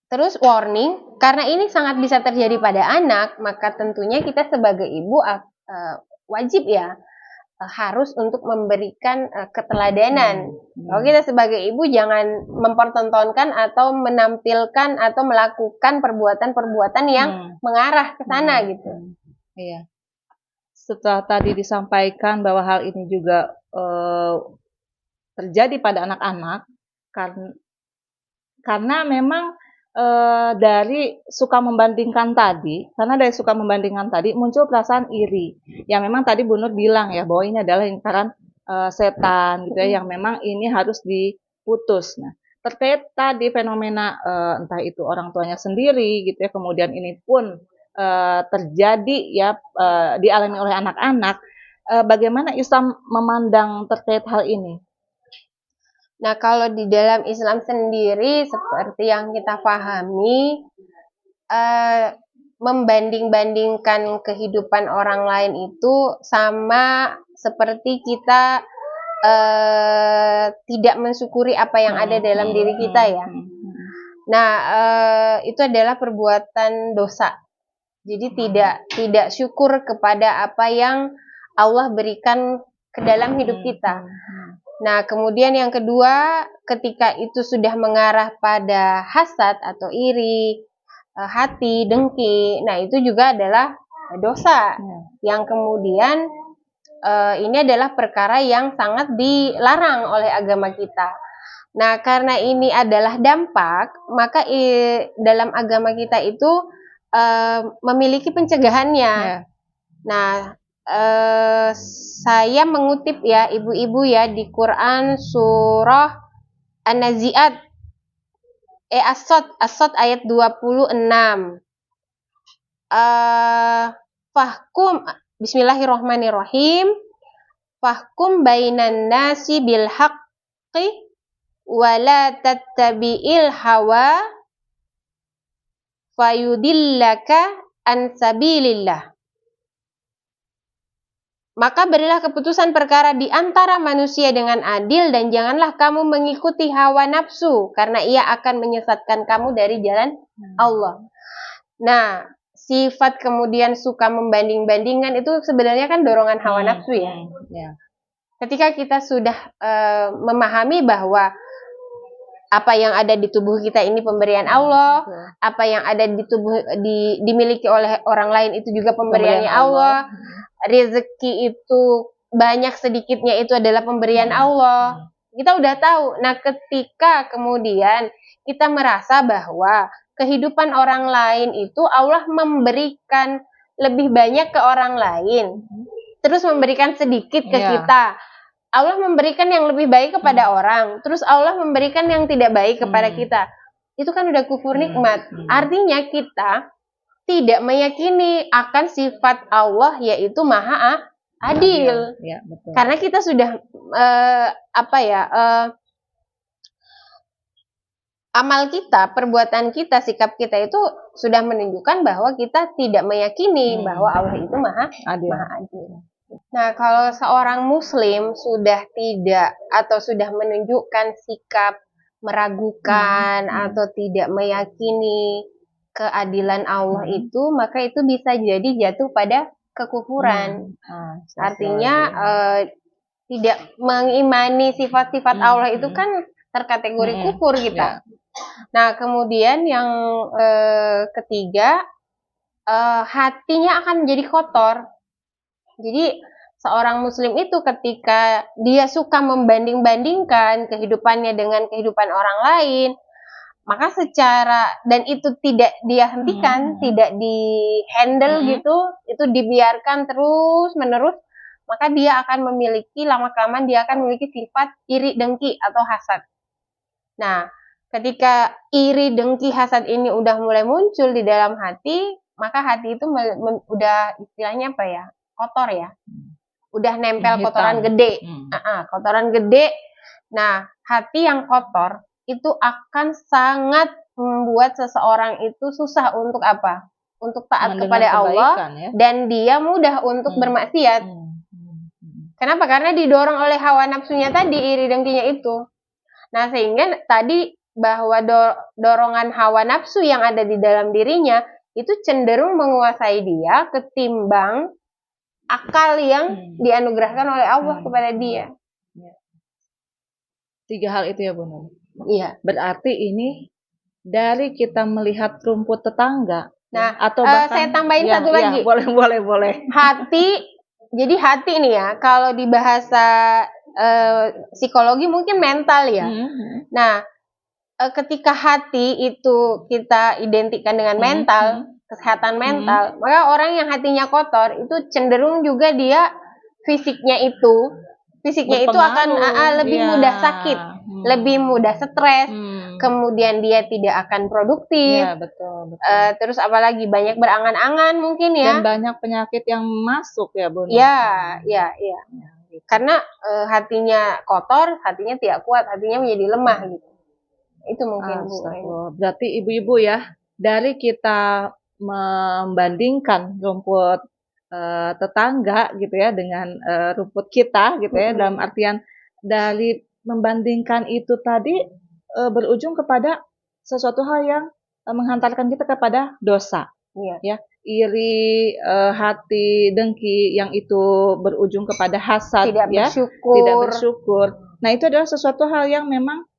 [SPEAKER 1] terus warning, karena ini sangat bisa terjadi pada anak, maka tentunya kita sebagai ibu wajib ya harus untuk memberikan keteladanan. Kalau kita sebagai ibu jangan mempertontonkan atau menampilkan atau melakukan perbuatan-perbuatan yang mengarah ke sana gitu.
[SPEAKER 2] Iya. Setelah tadi disampaikan bahwa hal ini juga terjadi pada anak-anak karena memang dari suka membandingkan tadi, muncul perasaan iri. Yang memang tadi Bu Nur bilang ya bahwa ini adalah lingkaran setan gitu ya, yang memang ini harus diputus. Nah, terkait tadi fenomena entah itu orang tuanya sendiri gitu ya, kemudian ini pun terjadi ya dialami oleh anak-anak. Bagaimana Islam memandang terkait hal ini?
[SPEAKER 1] Nah, kalau di dalam Islam sendiri, seperti yang kita pahami, membanding-bandingkan kehidupan orang lain itu sama seperti kita tidak mensyukuri apa yang ada dalam diri kita ya. Nah, itu adalah perbuatan dosa. Jadi tidak syukur kepada apa yang Allah berikan ke dalam hidup kita. Nah, kemudian yang kedua, ketika itu sudah mengarah pada hasad atau iri, hati, dengki, nah itu juga adalah dosa. Yang kemudian ini adalah perkara yang sangat dilarang oleh agama kita. Nah, karena ini adalah dampak, maka dalam agama kita itu memiliki pencegahannya. Nah, saya mengutip ya ibu-ibu ya di Quran surah An-Nazi'at As-Sod ayat 26. Fahkum Bismillahirrahmanirrahim. Fahkum bainan nasi bil haqqi wa la tattabi'il hawa fayudillaka an sabilillah. Maka berilah keputusan perkara di antara manusia dengan adil dan janganlah kamu mengikuti hawa nafsu karena ia akan menyesatkan kamu dari jalan Allah. Nah, sifat kemudian suka membanding-bandingkan itu sebenarnya kan dorongan hawa nafsu ya. Ketika kita sudah memahami bahwa apa yang ada di tubuh kita ini pemberian Allah, apa yang ada di tubuh dimiliki oleh orang lain itu juga pemberiannya Allah. Rezeki itu banyak sedikitnya itu adalah pemberian Allah. Kita udah tahu. Nah, ketika kemudian kita merasa bahwa kehidupan orang lain itu Allah memberikan lebih banyak ke orang lain, terus memberikan sedikit ke kita. Allah memberikan yang lebih baik kepada orang, terus Allah memberikan yang tidak baik kepada kita. Itu kan udah kufur nikmat. Artinya kita tidak meyakini akan sifat Allah yaitu Maha Adil.
[SPEAKER 2] Ya, betul.
[SPEAKER 1] Karena kita sudah amal kita, perbuatan kita, sikap kita itu sudah menunjukkan bahwa kita tidak meyakini bahwa Allah itu Maha Adil. Nah, kalau seorang muslim sudah tidak atau sudah menunjukkan sikap meragukan atau tidak meyakini keadilan Allah itu, maka itu bisa jadi jatuh pada kekufuran. Artinya tidak mengimani sifat-sifat Allah itu kan terkategori kufur kita. Nah, kemudian yang ketiga, hatinya akan menjadi kotor. Jadi seorang muslim itu ketika dia suka membanding-bandingkan kehidupannya dengan kehidupan orang lain, maka dan itu tidak dia hentikan, tidak di-handle gitu, itu dibiarkan terus-menerus, maka dia akan lama-kelamaan dia akan memiliki sifat iri, dengki, atau hasad. Nah, ketika iri, dengki, hasad ini udah mulai muncul di dalam hati, maka hati itu udah istilahnya apa ya? Kotor ya. Udah nempel kotoran gede. Kotoran gede. Nah, hati yang kotor itu akan sangat membuat seseorang itu susah untuk apa? Untuk taat kepada Allah ya? Dan dia mudah untuk bermaksiat. Kenapa? Karena didorong oleh hawa nafsunya tadi, iri dengkinya itu. Nah, sehingga tadi bahwa dorongan hawa nafsu yang ada di dalam dirinya itu cenderung menguasai dia ketimbang akal yang dianugerahkan oleh Allah kepada dia.
[SPEAKER 2] 3 hal itu ya Bu Nur.
[SPEAKER 1] Iya.
[SPEAKER 2] Berarti ini dari kita melihat rumput tetangga.
[SPEAKER 1] Nah,
[SPEAKER 2] atau bahkan
[SPEAKER 1] saya tambahin satu lagi.
[SPEAKER 2] Boleh.
[SPEAKER 1] Hati, jadi hati nih ya, kalau di bahasa psikologi mungkin mental ya. Nah, ketika hati itu kita identikan dengan mental, kesehatan mental, maka orang yang hatinya kotor itu cenderung juga dia fisiknya itu akan lebih mudah sakit, lebih mudah stres, kemudian dia tidak akan produktif.
[SPEAKER 2] Ya, betul.
[SPEAKER 1] Terus apalagi banyak berangan-angan mungkin ya.
[SPEAKER 2] Dan banyak penyakit yang masuk ya Bu.
[SPEAKER 1] Ya. Gitu. Karena hatinya kotor, hatinya tidak kuat, hatinya menjadi lemah gitu. Itu mungkin Bu.
[SPEAKER 2] Berarti ibu-ibu ya, dari kita membandingkan rumput tetangga gitu ya dengan rumput kita gitu ya, dalam artian dari membandingkan itu tadi berujung kepada sesuatu hal yang menghantarkan kita kepada dosa. Ya, iri, hati, dengki yang itu berujung kepada hasad,
[SPEAKER 1] tidak
[SPEAKER 2] bersyukur. Nah, itu adalah sesuatu hal yang memang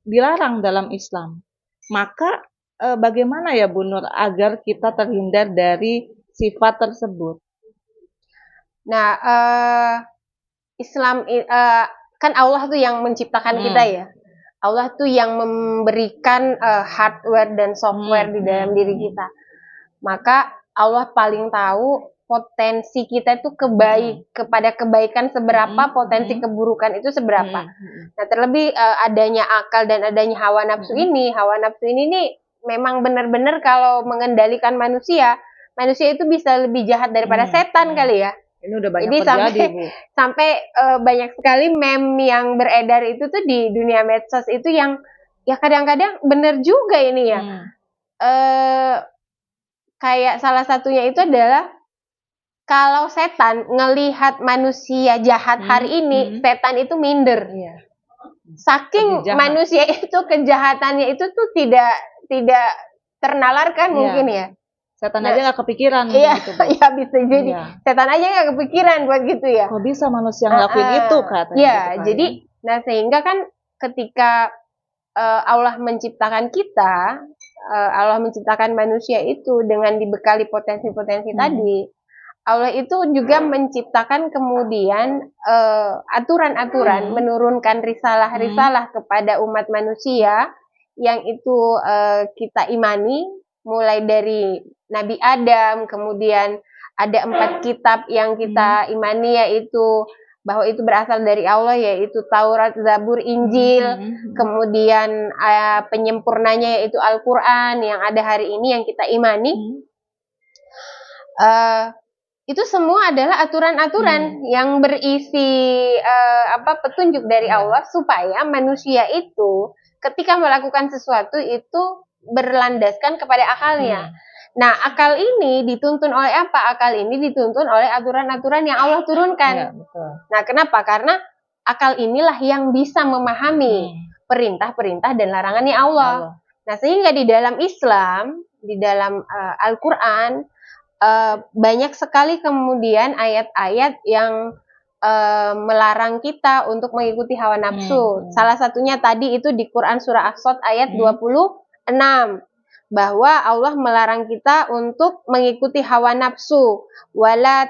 [SPEAKER 2] dilarang dalam Islam. Maka bagaimana ya Bu Nur agar kita terhindar dari sifat tersebut?
[SPEAKER 1] Nah, Islam kan Allah tuh yang menciptakan kita ya. Allah tuh yang memberikan hardware dan software di dalam diri kita. Maka Allah paling tahu potensi kita itu kepada kebaikan seberapa, potensi keburukan itu seberapa. Nah, terlebih adanya akal dan adanya hawa nafsu ini. Hawa nafsu ini nih memang benar-benar kalau mengendalikan manusia itu bisa lebih jahat daripada setan kali ya.
[SPEAKER 2] Ini udah banyak terjadi, Bu.
[SPEAKER 1] Sampai banyak sekali meme yang beredar itu tuh di dunia medsos itu yang ya kadang-kadang benar juga ini ya. Kayak salah satunya itu adalah kalau setan ngelihat manusia jahat hari ini, setan itu minder. Saking manusia itu kejahatannya itu tuh tidak ternalarkan mungkin ya.
[SPEAKER 2] Setan aja nggak kepikiran.
[SPEAKER 1] Iya, gitu, ya bisa jadi. Setan aja nggak kepikiran buat gitu ya.
[SPEAKER 2] Kok bisa manusia ngelakuin itu katanya?
[SPEAKER 1] Iya, gitu, jadi nah sehingga kan ketika Allah menciptakan kita, Allah menciptakan manusia itu dengan dibekali potensi-potensi tadi, Allah itu juga menciptakan kemudian aturan-aturan, menurunkan risalah-risalah kepada umat manusia yang itu kita imani, mulai dari Nabi Adam, kemudian ada 4 kitab yang kita imani, yaitu bahwa itu berasal dari Allah, yaitu Taurat, Zabur, Injil, kemudian penyempurnanya yaitu Al-Quran yang ada hari ini yang kita imani. Itu semua adalah aturan-aturan yang berisi petunjuk dari Allah supaya manusia itu ketika melakukan sesuatu itu berlandaskan kepada akalnya. Nah, akal ini dituntun oleh apa? Akal ini dituntun oleh aturan-aturan yang Allah turunkan.
[SPEAKER 2] Ya, betul.
[SPEAKER 1] Nah, kenapa? Karena akal inilah yang bisa memahami perintah-perintah dan larangannya Allah. Nah, sehingga di dalam Islam, di dalam Al-Quran, banyak sekali kemudian ayat-ayat yang melarang kita untuk mengikuti hawa nafsu. Salah satunya tadi itu di Quran surah As-Sadd ayat 26. Bahwa Allah melarang kita untuk mengikuti hawa nafsu, wala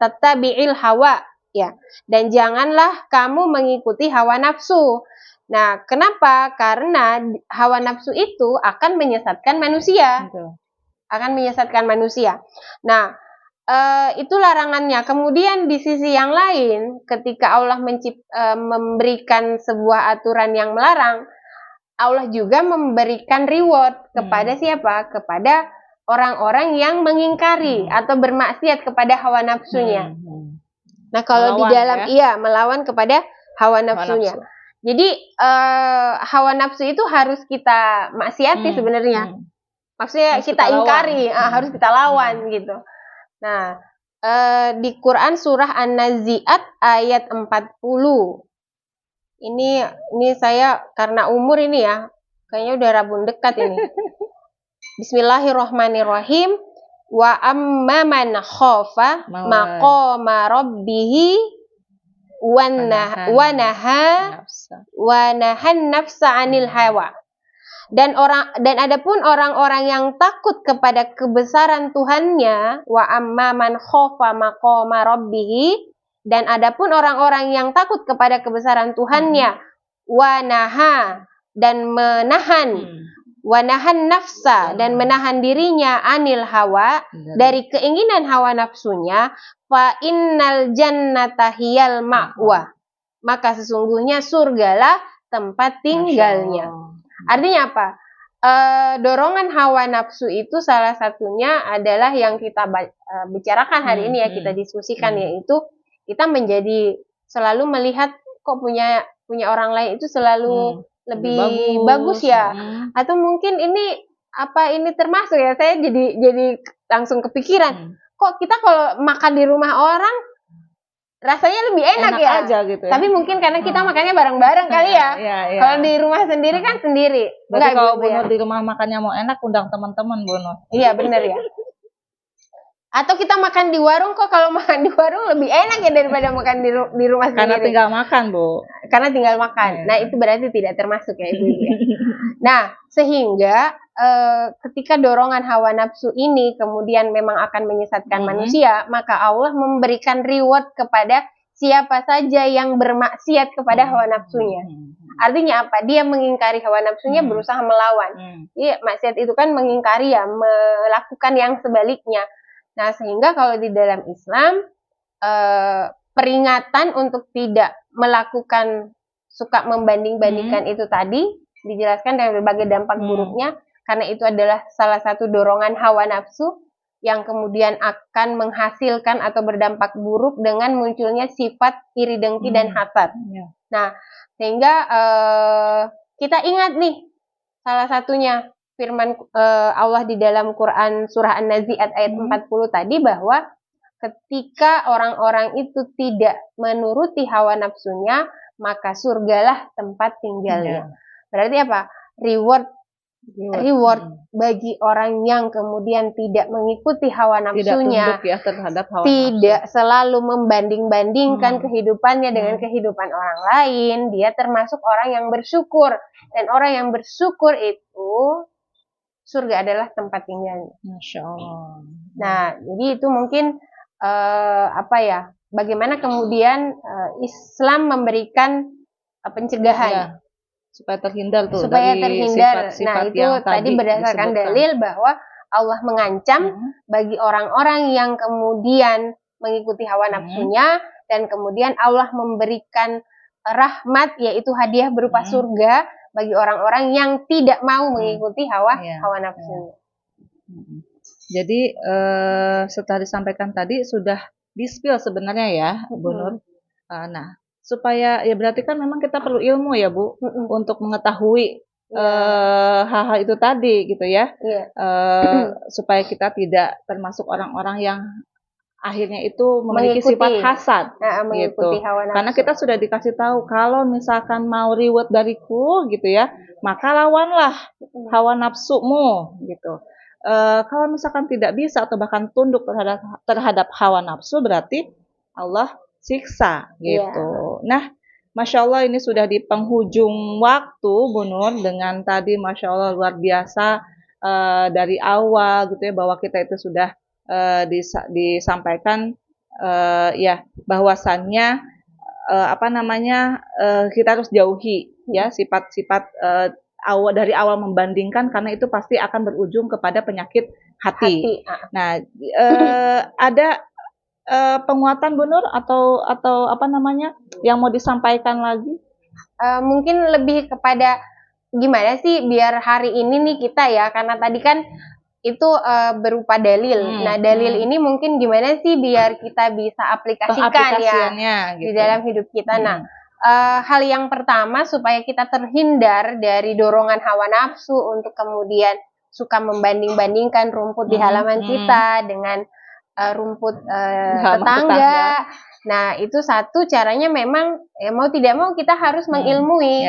[SPEAKER 1] tattabi'il hawa, ya. Dan janganlah kamu mengikuti hawa nafsu. Nah, kenapa? Karena hawa nafsu itu akan menyesatkan manusia. Akan menyesatkan manusia. Nah, itu larangannya. Kemudian di sisi yang lain, ketika Allah memberikan sebuah aturan yang melarang, Allah juga memberikan reward kepada siapa? Kepada orang-orang yang mengingkari atau bermaksiat kepada hawa nafsunya. Nah, kalau melawan, di dalam melawan kepada hawa nafsunya. Jadi hawa nafsu itu harus kita maksiati sebenarnya. Maksudnya kita ingkari, harus kita lawan gitu. Nah, di Quran surah An-Nazi'at ayat 40. Ini saya karena umur ini ya, kayaknya udah rabun dekat ini. Bismillahirrahmanirrahim. Wa amma man khafa maqama rabbih wa nahan nafsa 'anil hawa. Dan adapun orang-orang yang takut kepada kebesaran Tuhannya, wa amma man khafa maqama rabbih, dan adapun orang-orang yang takut kepada kebesaran Tuhannya, wa naha, dan menahan nafsa, dan menahan dirinya anil hawa, dari keinginan hawa nafsunya, fa innal jannata hiyal ma'wa, maka sesungguhnya surgalah tempat tinggalnya. Artinya apa? Dorongan hawa nafsu itu salah satunya adalah yang kita bicarakan hari ini ya, kita diskusikan, yaitu kita menjadi selalu melihat kok punya orang lain itu selalu lebih bagus ya. Atau mungkin ini termasuk ya, saya jadi langsung kepikiran, kok kita kalau makan di rumah orang rasanya lebih enak ya
[SPEAKER 2] aja gitu ya.
[SPEAKER 1] Tapi mungkin karena kita makannya bareng-bareng kali ya. Kalau di rumah sendiri kan sendiri.
[SPEAKER 2] Berarti kalau Bunur di rumah makannya mau enak, undang teman-teman Bunur.
[SPEAKER 1] Iya benar ya. Atau kita makan di warung, kok kalau makan di warung lebih enak ya daripada makan di rumah sendiri.
[SPEAKER 2] Karena tinggal makan, Bu.
[SPEAKER 1] Karena tinggal makan. Nah, itu berarti tidak termasuk ya Ibu-ibu ya. Nah, sehingga ketika dorongan hawa nafsu ini kemudian memang akan menyesatkan manusia, maka Allah memberikan reward kepada siapa saja yang bermaksiat kepada hawa nafsunya. Artinya apa? Dia mengingkari hawa nafsunya, berusaha melawan. Iya, maksiat itu kan mengingkari ya, melakukan yang sebaliknya. Nah, sehingga kalau di dalam Islam peringatan untuk tidak melakukan suka membanding-bandingkan itu tadi dijelaskan dengan berbagai dampak buruknya, karena itu adalah salah satu dorongan hawa nafsu yang kemudian akan menghasilkan atau berdampak buruk dengan munculnya sifat iri dengki dan hasad. Nah, sehingga kita ingat nih salah satunya firman Allah di dalam Quran surah An-Nazi'at ayat 40 tadi, bahwa ketika orang-orang itu tidak menuruti hawa nafsunya, maka surgalah tempat tinggalnya. Berarti apa? Reward bagi orang yang kemudian tidak mengikuti hawa nafsunya, tidak selalu membanding-bandingkan kehidupannya dengan kehidupan orang lain, dia termasuk orang yang bersyukur. Dan orang yang bersyukur itu surga adalah tempat tinggalnya.
[SPEAKER 2] Masya Allah.
[SPEAKER 1] Nah, jadi itu mungkin bagaimana kemudian Islam memberikan pencegahan
[SPEAKER 2] supaya terhindar
[SPEAKER 1] dari
[SPEAKER 2] sifat-sifat
[SPEAKER 1] nah, itu yang tadi berdasarkan dalil bahwa Allah mengancam bagi orang-orang yang kemudian mengikuti hawa nafsunya, dan kemudian Allah memberikan rahmat, yaitu hadiah berupa surga bagi orang-orang yang tidak mau mengikuti hawa nafsunya.
[SPEAKER 2] Jadi setelah disampaikan tadi sudah di-spill sebenarnya ya, Bu Nur. Nah, supaya ya berarti kan memang kita perlu ilmu ya Bu, untuk mengetahui hal-hal itu tadi gitu ya, supaya kita tidak termasuk orang-orang yang akhirnya itu memiliki sifat hasad gitu. Karena kita sudah dikasih tahu kalau misalkan mau reward dariku gitu ya, maka lawanlah hawa nafsumu gitu. Kalau misalkan tidak bisa atau bahkan tunduk terhadap hawa nafsu, berarti Allah siksa gitu. Nah, Masya Allah ini sudah di penghujung waktu Bu Nur, dengan tadi Masya Allah luar biasa dari awal gitu ya, bahwa kita itu sudah disampaikan ya bahwasannya kita harus jauhi ya sifat-sifat dari awal membandingkan, karena itu pasti akan berujung kepada penyakit hati. Nah, ada penguatan Bu Nur atau yang mau disampaikan lagi?
[SPEAKER 1] Mungkin lebih kepada gimana sih biar hari ini nih kita ya, karena tadi kan itu berupa dalil. Nah, dalil ini mungkin gimana sih biar kita bisa aplikasikan ya gitu di dalam hidup kita. Nah, hal yang pertama supaya kita terhindar dari dorongan hawa nafsu untuk kemudian suka membanding-bandingkan rumput di halaman kita dengan rumput tetangga. Nah, itu satu caranya memang mau tidak mau kita harus mengilmui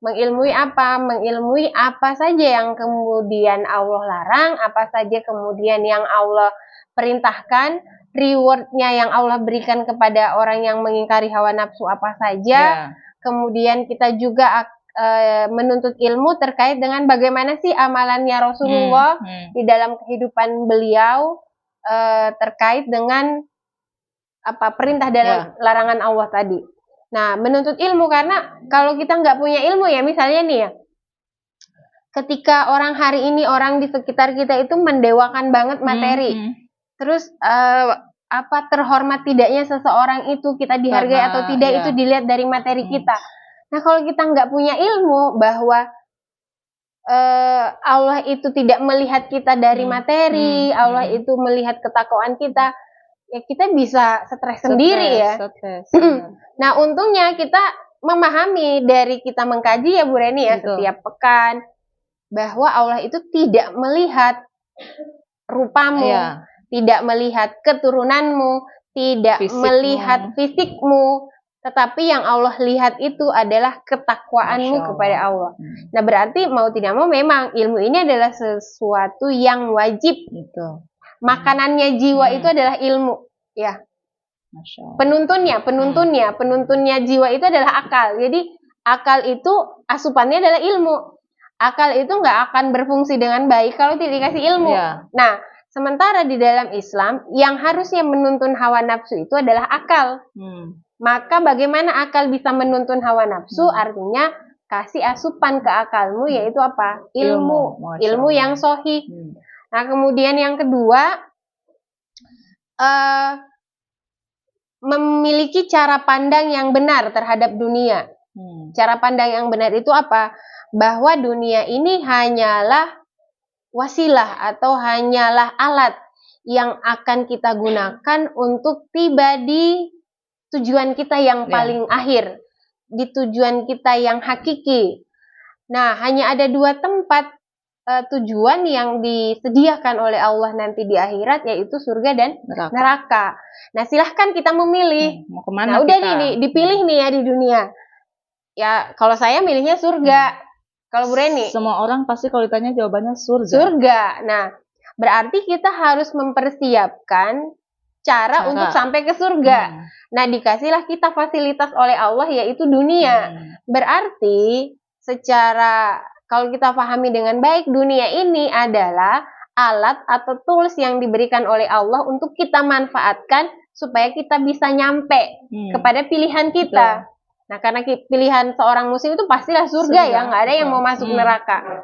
[SPEAKER 1] Mengilmui apa? Mengilmui apa saja yang kemudian Allah larang, apa saja kemudian yang Allah perintahkan, rewardnya yang Allah berikan kepada orang yang mengingkari hawa nafsu apa saja. Kemudian kita juga menuntut ilmu terkait dengan bagaimana sih amalannya Rasulullah di dalam kehidupan beliau terkait dengan apa perintah dan larangan Allah tadi. Nah, menuntut ilmu karena kalau kita nggak punya ilmu ya, misalnya nih ya, ketika orang hari ini orang di sekitar kita itu mendewakan banget materi, terus apa terhormat tidaknya seseorang itu kita dihargai atau tidak itu dilihat dari materi kita. Nah, kalau kita nggak punya ilmu bahwa Allah itu tidak melihat kita dari materi, Allah itu melihat ketakwaan kita, ya kita bisa stres sendiri ya. Nah, untungnya kita memahami dari kita mengkaji ya Bu Reni ya, setiap pekan, bahwa Allah itu tidak melihat rupamu, tidak melihat keturunanmu, tidak melihat fisikmu, tetapi yang Allah lihat itu adalah ketakwaanmu kepada Allah. Nah, berarti mau tidak mau memang ilmu ini adalah sesuatu yang wajib. Makanannya jiwa itu adalah ilmu, ya. Penuntunnya jiwa itu adalah akal. Jadi akal itu asupannya adalah ilmu. Akal itu nggak akan berfungsi dengan baik kalau tidak dikasih ilmu. Nah, sementara di dalam Islam yang harusnya menuntun hawa nafsu itu adalah akal. Maka bagaimana akal bisa menuntun hawa nafsu? Artinya kasih asupan ke akalmu, yaitu apa? Ilmu yang sahih. Nah, kemudian yang kedua, memiliki cara pandang yang benar terhadap dunia. Cara pandang yang benar itu apa? Bahwa dunia ini hanyalah wasilah atau hanyalah alat yang akan kita gunakan untuk tiba di tujuan kita yang paling akhir, di tujuan kita yang hakiki. Nah, hanya ada dua tempat tujuan yang disediakan oleh Allah nanti di akhirat, yaitu surga dan neraka. Nah, silahkan kita memilih.
[SPEAKER 2] Mau kemana?
[SPEAKER 1] Nah, udah nih dipilih nih ya di dunia. Ya, kalau saya milihnya surga. Kalau Bu Reni?
[SPEAKER 2] Semua orang pasti kalau ditanya jawabannya surga.
[SPEAKER 1] Surga. Nah, berarti kita harus mempersiapkan cara untuk sampai ke surga. Nah, dikasihlah kita fasilitas oleh Allah yaitu dunia. Berarti secara kalau kita pahami dengan baik, dunia ini adalah alat atau tools yang diberikan oleh Allah untuk kita manfaatkan supaya kita bisa nyampe kepada pilihan kita. Nah, karena pilihan seorang muslim itu pastilah surga ya, nggak ada yang mau masuk neraka.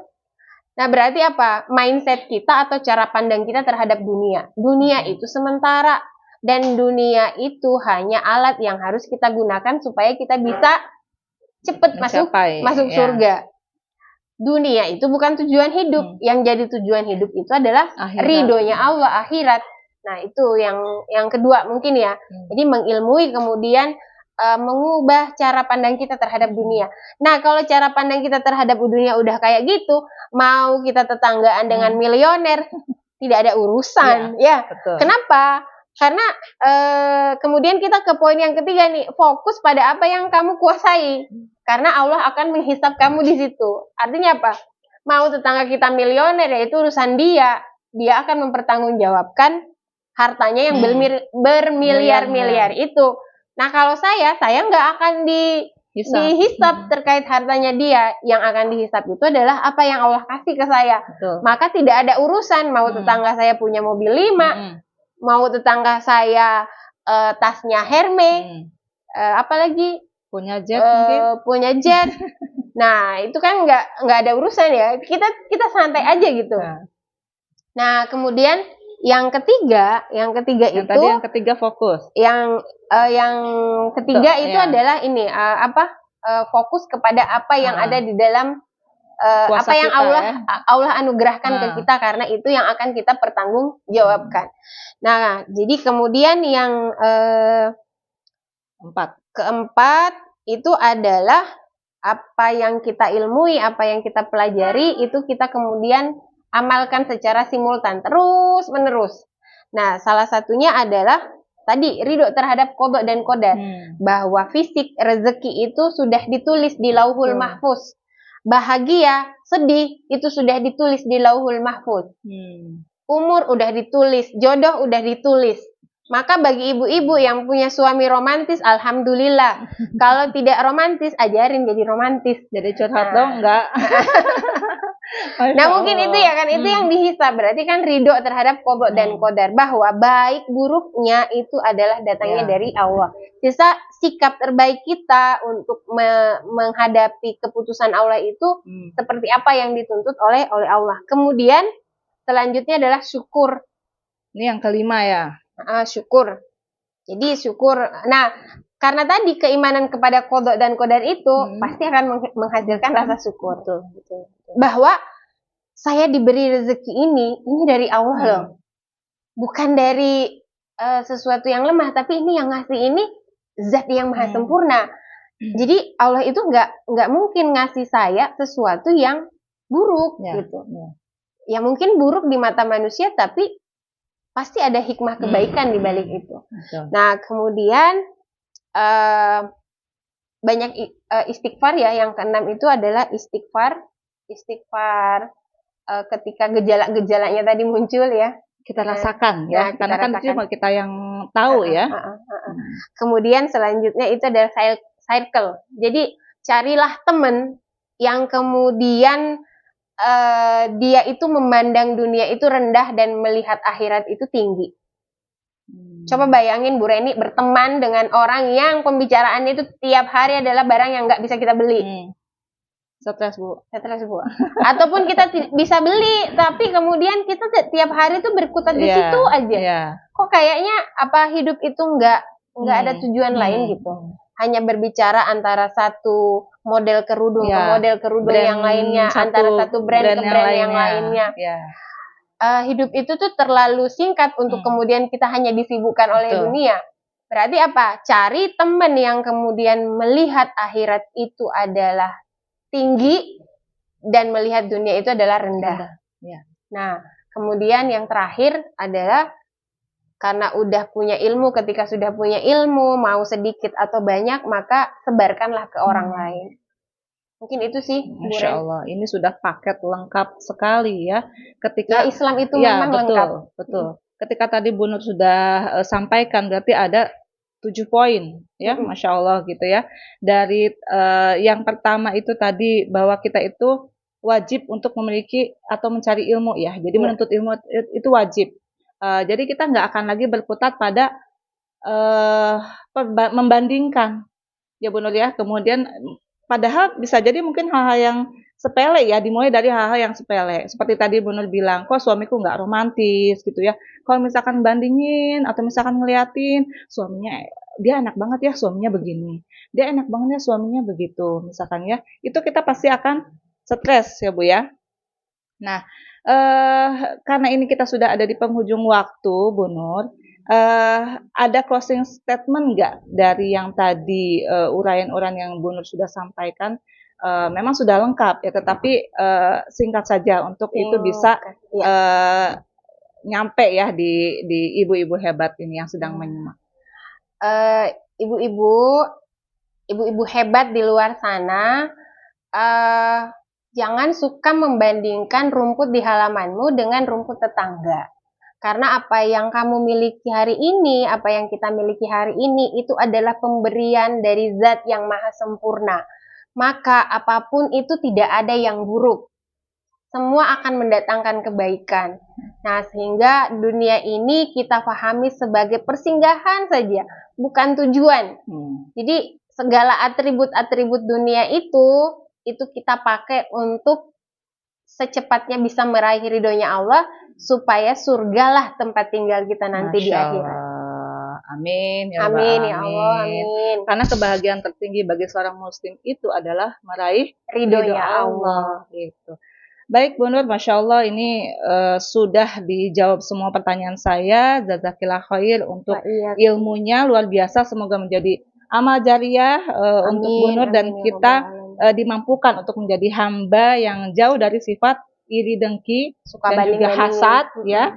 [SPEAKER 1] Nah, berarti apa? Mindset kita atau cara pandang kita terhadap dunia. Dunia itu sementara, dan dunia itu hanya alat yang harus kita gunakan supaya kita bisa cepat masuk surga. Dunia itu bukan tujuan hidup. Yang jadi tujuan hidup itu adalah ridhonya Allah, akhirat. Nah, itu yang kedua mungkin ya. Jadi mengilmui kemudian mengubah cara pandang kita terhadap dunia. Nah, kalau cara pandang kita terhadap dunia udah kayak gitu, mau kita tetanggaan dengan milioner, tidak ada urusan.
[SPEAKER 2] Betul.
[SPEAKER 1] Kenapa? Karena kemudian kita ke poin yang ketiga nih, fokus pada apa yang kamu kuasai. Karena Allah akan menghisap kamu di situ. Artinya apa? Mau tetangga kita milioner, ya itu urusan dia. Dia akan mempertanggungjawabkan hartanya yang bermiliar-miliar itu. Nah, kalau saya nggak akan dihisap terkait hartanya dia. Yang akan dihisap itu adalah apa yang Allah kasih ke saya. Maka tidak ada urusan mau tetangga saya punya mobil 5, mau tetangga saya tasnya Hermes, apalagi punya jet. Nah, itu kan nggak ada urusan ya. Kita santai aja gitu. Nah, kemudian yang ketiga itu
[SPEAKER 2] tadi yang ketiga fokus.
[SPEAKER 1] Yang ketiga itu adalah ini fokus kepada apa yang ada di dalam apa yang Allah anugerahkan ke kita, karena itu yang akan kita pertanggungjawabkan. Nah, jadi kemudian yang keempat itu adalah apa yang kita ilmui, apa yang kita pelajari itu kita kemudian amalkan secara simultan terus menerus. Nah, salah satunya adalah tadi ridho terhadap qada dan qadar, bahwa fisik rezeki itu sudah ditulis di Lauhul Mahfuz. bahagia, sedih, itu sudah ditulis di Lauhul Mahfuz. Umur udah ditulis, jodoh udah ditulis. Maka bagi ibu-ibu yang punya suami romantis, alhamdulillah. Kalau tidak romantis, ajarin jadi romantis.
[SPEAKER 2] Jadi curhat dong, enggak?
[SPEAKER 1] Nah mungkin itu ya kan, itu yang dihisab. Berarti kan ridho terhadap qada dan qadar. Bahwa baik buruknya itu adalah datangnya dari Allah. Sisa sikap terbaik kita untuk menghadapi keputusan Allah itu seperti apa yang dituntut oleh Allah. Kemudian selanjutnya adalah syukur.
[SPEAKER 2] Ini yang kelima ya.
[SPEAKER 1] Syukur. Jadi syukur. Nah, karena tadi keimanan kepada qada dan qadar itu pasti akan menghasilkan rasa syukur. Betul. Bahwa saya diberi rezeki ini dari Allah loh. Bukan dari sesuatu yang lemah, tapi ini yang ngasih ini zat yang maha sempurna. Jadi Allah itu nggak mungkin ngasih saya sesuatu yang buruk gitu. Ya mungkin buruk di mata manusia, tapi pasti ada hikmah kebaikan di balik itu. Nah, kemudian banyak istighfar ya. Yang keenam itu adalah istighfar ketika gejala-gejalanya tadi muncul ya.
[SPEAKER 2] Kita rasakan ya, karena kan cuma kita yang tahu ya.
[SPEAKER 1] Kemudian selanjutnya itu adalah circle. Jadi carilah teman yang kemudian dia itu memandang dunia itu rendah dan melihat akhirat itu tinggi. Coba bayangin Bu Reni berteman dengan orang yang pembicaraannya itu tiap hari adalah barang yang nggak bisa kita beli.
[SPEAKER 2] Stres Bu.
[SPEAKER 1] Ataupun kita bisa beli, tapi kemudian kita tiap hari tuh berkutat di situ aja. Kok kayaknya apa hidup itu nggak ada tujuan lain gitu. Hanya berbicara antara satu model kerudung ke model kerudung yang lainnya, antara satu brand ke brand yang lainnya. Hidup itu tuh terlalu singkat untuk kemudian kita hanya disibukkan oleh dunia. Berarti apa? Cari teman yang kemudian melihat akhirat itu adalah tinggi dan melihat dunia itu adalah rendah. Nah, kemudian yang terakhir adalah karena udah punya ilmu, ketika sudah punya ilmu, mau sedikit atau banyak, maka sebarkanlah ke orang lain. Mungkin itu sih.
[SPEAKER 2] Masya Allah, ini sudah paket lengkap sekali ya. Ketika
[SPEAKER 1] Islam itu memang lengkap.
[SPEAKER 2] Betul. Ketika tadi Bu Nur sudah sampaikan, berarti ada 7 poin ya, Masya Allah gitu ya. Dari yang pertama itu tadi bahwa kita itu wajib untuk memiliki atau mencari ilmu ya. Jadi menuntut ilmu itu wajib. Jadi kita nggak akan lagi berkutat pada membandingkan ya Bu Nur ya. Kemudian padahal bisa jadi mungkin hal-hal yang sepele ya, dimulai dari hal-hal yang sepele. Seperti tadi Bu Nur bilang, kok suamiku nggak romantis gitu ya. Kalau misalkan bandingin atau misalkan ngeliatin suaminya, dia enak banget ya suaminya begini, dia enak banget ya suaminya begitu misalkan ya, itu kita pasti akan stres ya Bu ya. Nah, karena ini kita sudah ada di penghujung waktu, Bu Nur, ada closing statement nggak dari yang tadi uraian-uraian yang Bu Nur sudah sampaikan? Memang sudah lengkap ya, tetapi singkat saja untuk itu bisa nyampe ya di ibu-ibu hebat ini yang sedang menyimak. Ibu-ibu hebat di luar sana, jangan suka membandingkan rumput di halamanmu dengan rumput tetangga. Karena apa yang kamu miliki hari ini, apa yang kita miliki hari ini, itu adalah pemberian dari zat yang maha sempurna. Maka apapun itu tidak ada yang buruk. Semua akan mendatangkan kebaikan. Nah, sehingga dunia ini kita pahami sebagai persinggahan saja, bukan tujuan. Jadi segala atribut-atribut dunia itu kita pakai untuk secepatnya bisa meraih ridhonya Allah, supaya surgalah tempat tinggal kita nanti di akhirat. Amin ya
[SPEAKER 1] amin ya Allah, amin.
[SPEAKER 2] Karena kebahagiaan tertinggi bagi seorang muslim itu adalah meraih
[SPEAKER 1] ridhonya Allah.
[SPEAKER 2] Gitu. Baik Bu Nur, Masya Allah ini sudah dijawab semua pertanyaan saya. Jazakillah khair untuk ilmunya luar biasa. Semoga menjadi amal jariah untuk Bu Nur dan kita dimampukan untuk menjadi hamba yang jauh dari sifat iri dengki dan juga hasad ya,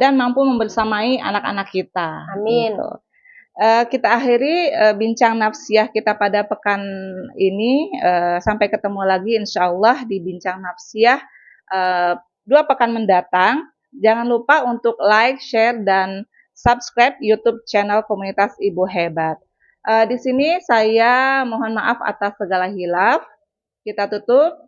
[SPEAKER 2] dan mampu membersamai anak-anak kita.
[SPEAKER 1] Amin.
[SPEAKER 2] Gitu. kita akhiri bincang nafsiyah kita pada pekan ini. Sampai ketemu lagi insya Allah di bincang nafsiyah 2 pekan mendatang. Jangan lupa untuk like, share, dan subscribe YouTube channel Komunitas Ibu Hebat. Di sini saya mohon maaf atas segala hilaf. Kita tutup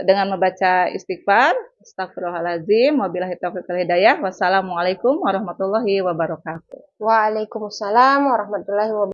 [SPEAKER 2] dengan membaca istighfar. Astagfirullahaladzim. Wabillahi taufiq wal hidayah. Wassalamualaikum warahmatullahi wabarakatuh.
[SPEAKER 1] Waalaikumsalam warahmatullahi wabarakatuh.